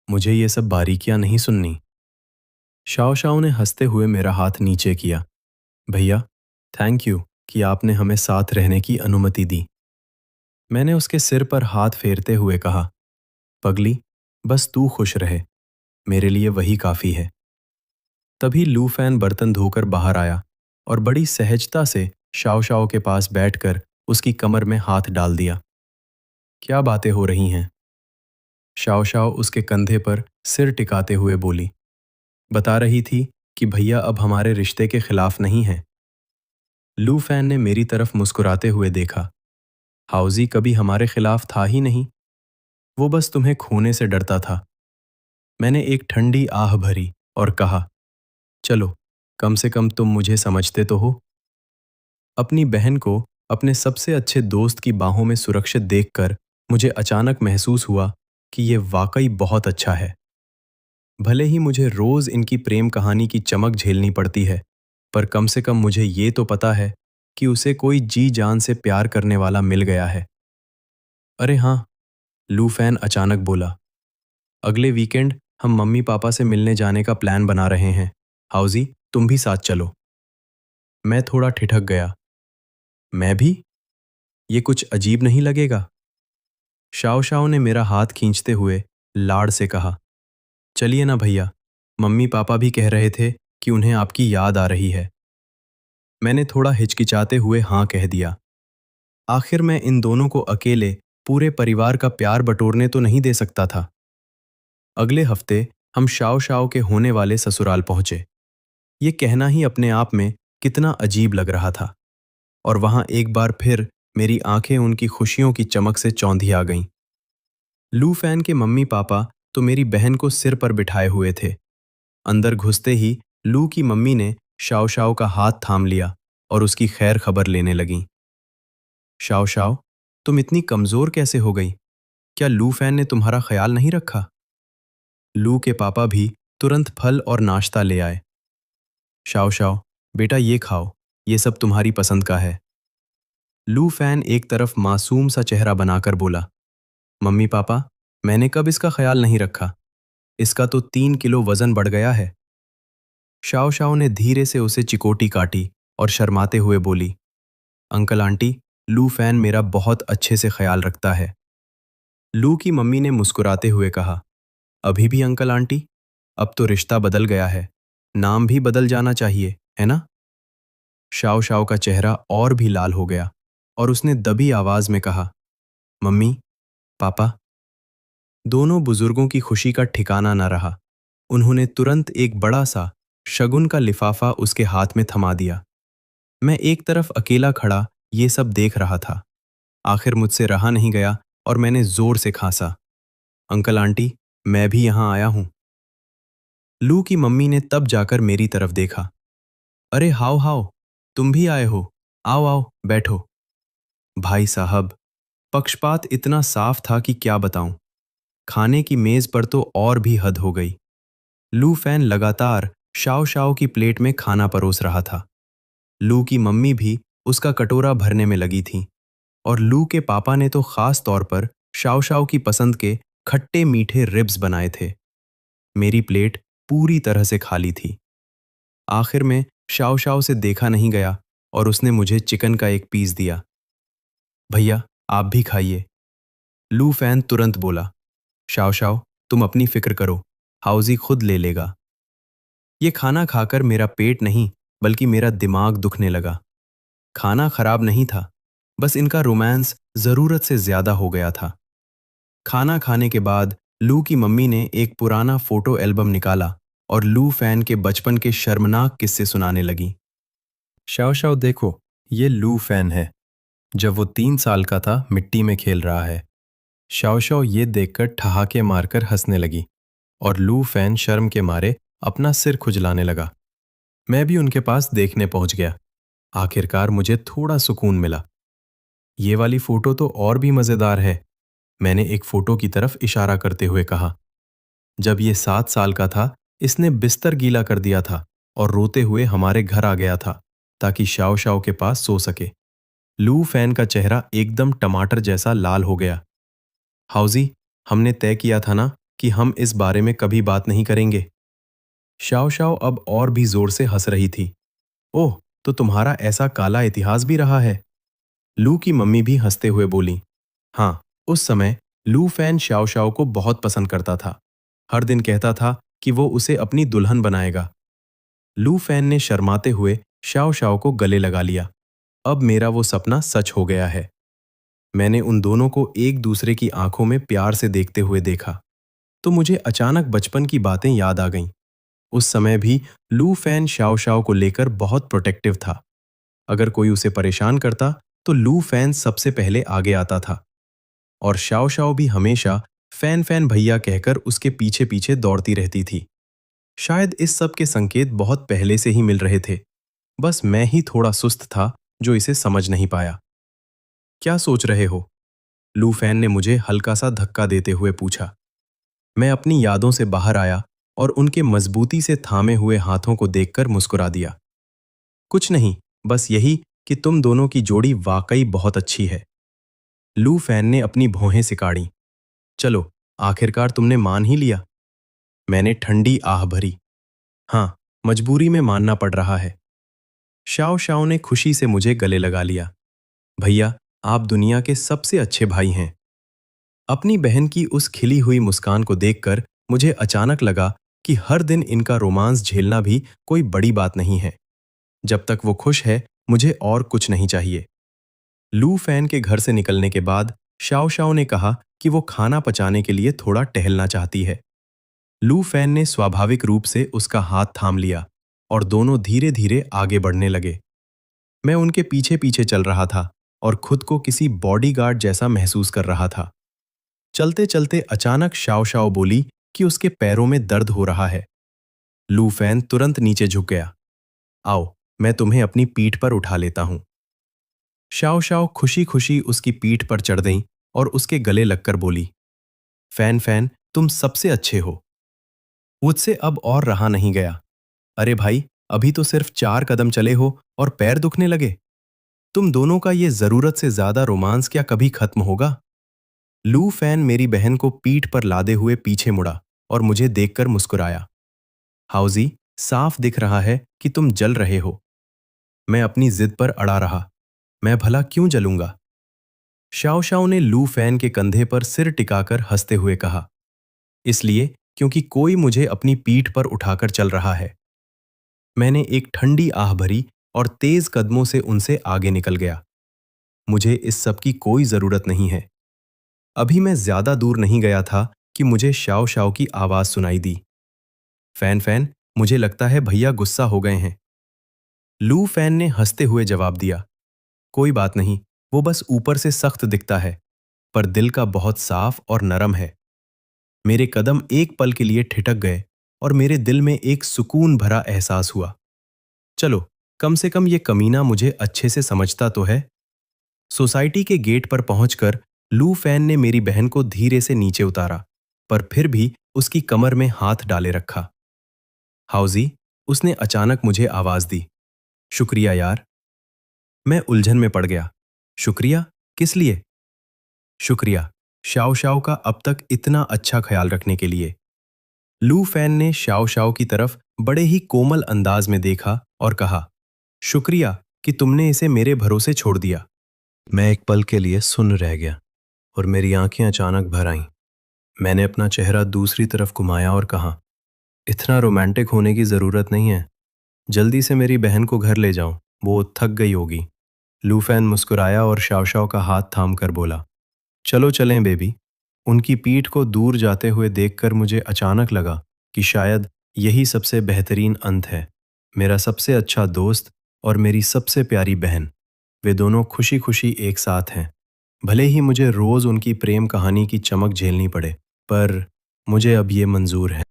मुझे ये सब बारीकियां नहीं सुननी। शाओ शाओ ने हंसते हुए मेरा हाथ नीचे किया। भैया, थैंक यू कि आपने हमें साथ रहने की अनुमति दी। मैंने उसके सिर पर हाथ फेरते हुए कहा, पगली, बस तू खुश रहे, मेरे लिए वही काफी है। तभी लू फैन बर्तन धोकर बाहर आया और बड़ी सहजता से शाओ शाओ के पास बैठकर उसकी कमर में हाथ डाल दिया। क्या बातें हो रही हैं? शाओ शाओ उसके कंधे पर सिर टिकाते हुए बोली। बता रही थी कि भैया अब हमारे रिश्ते के खिलाफ नहीं है। लू फैन ने मेरी तरफ मुस्कुराते हुए देखा। हाउजी कभी हमारे खिलाफ था ही नहीं, वो बस तुम्हें खोने से डरता था। मैंने एक ठंडी आह भरी और कहा, चलो, कम से कम तुम मुझे समझते तो हो। अपनी बहन को अपने सबसे अच्छे दोस्त की बाहों में सुरक्षित देखकर मुझे अचानक महसूस हुआ कि ये वाकई बहुत अच्छा है। भले ही मुझे रोज इनकी प्रेम कहानी की चमक झेलनी पड़ती है, पर कम से कम मुझे ये तो पता है कि उसे कोई जी जान से प्यार करने वाला मिल गया है। अरे हाँ, लू फैन अचानक बोला, अगले वीकेंड हम मम्मी पापा से मिलने जाने का प्लान बना रहे हैं। हाउजी, तुम भी साथ चलो। मैं थोड़ा ठिठक गया। मैं भी? ये कुछ अजीब नहीं लगेगा? शाओ शाओ ने मेरा हाथ खींचते हुए लाड़ से कहा, चलिए ना भैया, मम्मी पापा भी कह रहे थे कि उन्हें आपकी याद आ रही है। मैंने थोड़ा हिचकिचाते हुए हाँ कह दिया। आखिर मैं इन दोनों को अकेले पूरे परिवार का प्यार बटोरने तो नहीं दे सकता था। अगले हफ्ते हम शाओ शाओ के होने वाले ससुराल पहुंचे। ये कहना ही अपने आप में कितना अजीब लग रहा था। और वहां एक बार फिर मेरी आंखें उनकी खुशियों की चमक से चौंधिया गईं। लू फैन के मम्मी पापा तो मेरी बहन को सिर पर बिठाए हुए थे। अंदर घुसते ही लू की मम्मी ने शाओ शाओ का हाथ थाम लिया और उसकी खैर खबर लेने लगीं। शाओ शाओ, तुम इतनी कमजोर कैसे हो गई? क्या लू फैन ने तुम्हारा ख्याल नहीं रखा? लू के पापा भी तुरंत फल और नाश्ता ले आए। शाओ शाओ, बेटा ये खाओ, ये सब तुम्हारी पसंद का है। लू फैन एक तरफ मासूम सा चेहरा बनाकर बोला, मम्मी पापा, मैंने कब इसका ख्याल नहीं रखा? इसका तो 3 किलो वजन बढ़ गया है। शाओ शाओ ने धीरे से उसे चिकोटी काटी और शर्माते हुए बोली, अंकल आंटी, लू फैन मेरा बहुत अच्छे से ख्याल रखता है। लू की मम्मी ने मुस्कुराते हुए कहा, अभी भी अंकल आंटी? अब तो रिश्ता बदल गया है, नाम भी बदल जाना चाहिए, है ना? शाओ शाओ का चेहरा और भी लाल हो गया और उसने दबी आवाज में कहा, मम्मी, पापा। दोनों बुजुर्गों की खुशी का ठिकाना न रहा। उन्होंने तुरंत एक बड़ा सा शगुन का लिफाफा उसके हाथ में थमा दिया। मैं एक तरफ अकेला खड़ा ये सब देख रहा था। आखिर मुझसे रहा नहीं गया और मैंने जोर से खांसा, अंकल आंटी, मैं भी यहां आया हूं। लू की मम्मी ने तब जाकर मेरी तरफ देखा। अरे हाओ हाओ, तुम भी आए हो, आओ आओ बैठो। भाई साहब, पक्षपात इतना साफ था कि क्या बताऊं। खाने की मेज पर तो और भी हद हो गई। लू फैन लगातार शाओ शाओ की प्लेट में खाना परोस रहा था। लू की मम्मी भी उसका कटोरा भरने में लगी थी और लू के पापा ने तो खास तौर पर शाओ शाओ की पसंद के खट्टे मीठे रिब्स बनाए थे। मेरी प्लेट पूरी तरह से खाली थी। आखिर में शाओ शाओ से देखा नहीं गया और उसने मुझे चिकन का एक पीस दिया। भैया, आप भी खाइए। लू फैन तुरंत बोला, शाओ शाओ, तुम अपनी फिक्र करो, हाउजी खुद ले लेगा। ये खाना खाकर मेरा पेट नहीं बल्कि मेरा दिमाग दुखने लगा। खाना खराब नहीं था, बस इनका रोमांस जरूरत से ज्यादा हो गया था। खाना खाने के बाद लू की मम्मी ने एक पुराना फोटो एल्बम निकाला और लू फैन के बचपन के शर्मनाक किस्से सुनाने लगी। शाओ शाओ देखो, ये लू फैन है। जब वो 3 साल का था, मिट्टी में खेल रहा है। शाओ शाओ ये देखकर ठहाके मारकर हंसने लगी और लू फैन शर्म के मारे अपना सिर खुजलाने लगा। मैं भी उनके पास देखने पहुंच गया। आखिरकार मुझे थोड़ा सुकून मिला। ये वाली फोटो तो और भी मजेदार है, मैंने एक फोटो की तरफ इशारा करते हुए कहा। जब ये 7 साल का था, इसने बिस्तर गीला कर दिया था और रोते हुए हमारे घर आ गया था ताकि शाओ शाओ के पास सो सके। लू फैन का चेहरा एकदम टमाटर जैसा लाल हो गया। हाउजी, हमने तय किया था ना कि हम इस बारे में कभी बात नहीं करेंगे। शाओ शाओ अब और भी जोर से हंस रही थी। ओह, तो तुम्हारा ऐसा काला इतिहास भी रहा है। लू की मम्मी भी हंसते हुए बोली, हाँ, उस समय लू फैन शाओ शाओ को बहुत पसंद करता था। हर दिन कहता था कि वो उसे अपनी दुल्हन बनाएगा। लू फैन ने शर्माते हुए शाओ शाओ को गले लगा लिया। अब मेरा वो सपना सच हो गया है। मैंने उन दोनों को एक दूसरे की आंखों में प्यार से देखते हुए देखा तो मुझे अचानक बचपन की बातें याद आ गईं। उस समय भी लू फैन शाओ शाओ को लेकर बहुत प्रोटेक्टिव था। अगर कोई उसे परेशान करता तो लू फैन सबसे पहले आगे आता था और शाओ शाओ भी हमेशा फैन फैन भैया कहकर उसके पीछे पीछे दौड़ती रहती थी। शायद इस सब के संकेत बहुत पहले से ही मिल रहे थे, बस मैं ही थोड़ा सुस्त था जो इसे समझ नहीं पाया। क्या सोच रहे हो? लू फैन ने मुझे हल्का सा धक्का देते हुए पूछा। मैं अपनी यादों से बाहर आया और उनके मजबूती से थामे हुए हाथों को देखकर मुस्कुरा दिया। कुछ नहीं, बस यही कि तुम दोनों की जोड़ी वाकई बहुत अच्छी है। लू फैन ने अपनी भौहें सिकाड़ी। चलो, आखिरकार तुमने मान ही लिया। मैंने ठंडी आह भरी। हाँ, मजबूरी में मानना पड़ रहा है। शाओ शाओ ने खुशी से मुझे गले लगा लिया। भैया, आप दुनिया के सबसे अच्छे भाई हैं। अपनी बहन की उस खिली हुई मुस्कान को देखकर मुझे अचानक लगा कि हर दिन इनका रोमांस झेलना भी कोई बड़ी बात नहीं है। जब तक वो खुश है, मुझे और कुछ नहीं चाहिए। लू फैन के घर से निकलने के बाद शाओ शाओ ने कहा कि वो खाना पचाने के लिए थोड़ा टहलना चाहती है। लू फैन ने स्वाभाविक रूप से उसका हाथ थाम लिया और दोनों धीरे धीरे आगे बढ़ने लगे। मैं उनके पीछे पीछे चल रहा था और खुद को किसी बॉडीगार्ड जैसा महसूस कर रहा था। चलते चलते अचानक शाओ शाओ बोली कि उसके पैरों में दर्द हो रहा है। लू फैन तुरंत नीचे झुक गया। आओ, मैं तुम्हें अपनी पीठ पर उठा लेता हूं। शाओ शाओ खुशी खुशी उसकी पीठ पर चढ़ गई और उसके गले लगकर बोली, फैन फैन, तुम सबसे अच्छे हो। मुझसे अब और रहा नहीं गया। अरे भाई, अभी तो सिर्फ 4 कदम चले हो और पैर दुखने लगे। तुम दोनों का ये जरूरत से ज्यादा रोमांस क्या कभी खत्म होगा? लू फैन मेरी बहन को पीठ पर लादे हुए पीछे मुड़ा और मुझे देखकर मुस्कुराया। हाउजी, साफ दिख रहा है कि तुम जल रहे हो। मैं अपनी जिद पर अड़ा रहा। मैं भला क्यों जलूंगा? शाओ शाओ ने लू फैन के कंधे पर सिर टिकाकर हंसते हुए कहा, इसलिए क्योंकि कोई मुझे अपनी पीठ पर उठाकर चल रहा है। मैंने एक ठंडी आह भरी और तेज कदमों से उनसे आगे निकल गया। मुझे इस सब की कोई जरूरत नहीं है। अभी मैं ज्यादा दूर नहीं गया था कि मुझे शाओ शाओ की आवाज सुनाई दी। फैन फैन, मुझे लगता है भैया गुस्सा हो गए हैं। लू फैन ने हंसते हुए जवाब दिया, कोई बात नहीं, वो बस ऊपर से सख्त दिखता है, पर दिल का बहुत साफ और नरम है। मेरे कदम एक पल के लिए ठिठक गए और मेरे दिल में एक सुकून भरा एहसास हुआ। चलो, कम से कम ये कमीना मुझे अच्छे से समझता तो है। सोसाइटी के गेट पर पहुंचकर लू फैन ने मेरी बहन को धीरे से नीचे उतारा, पर फिर भी उसकी कमर में हाथ डाले रखा। हाउजी, उसने अचानक मुझे आवाज दी। शुक्रिया यार। मैं उलझन में पड़ गया। शुक्रिया? किस लिए? शुक्रिया शाओ शाओ का अब तक इतना अच्छा ख्याल रखने के लिए। लू फैन ने शाओ शाओ की तरफ बड़े ही कोमल अंदाज में देखा और कहा, शुक्रिया कि तुमने इसे मेरे भरोसे छोड़ दिया। मैं एक पल के लिए सुन्न रह गया और मेरी आंखें अचानक भर आईं। मैंने अपना चेहरा दूसरी तरफ घुमाया और कहा, इतना रोमांटिक होने की जरूरत नहीं है। जल्दी से मेरी बहन को घर ले जाओ, वो थक गई होगी। लू फैन मुस्कुराया और शाओ शाओ का हाथ थाम कर बोला, चलो चलें बेबी। उनकी पीठ को दूर जाते हुए देखकर मुझे अचानक लगा कि शायद यही सबसे बेहतरीन अंत है। मेरा सबसे अच्छा दोस्त और मेरी सबसे प्यारी बहन, वे दोनों खुशी खुशी एक साथ हैं। भले ही मुझे रोज उनकी प्रेम कहानी की चमक झेलनी पड़े, पर मुझे अब ये मंजूर है।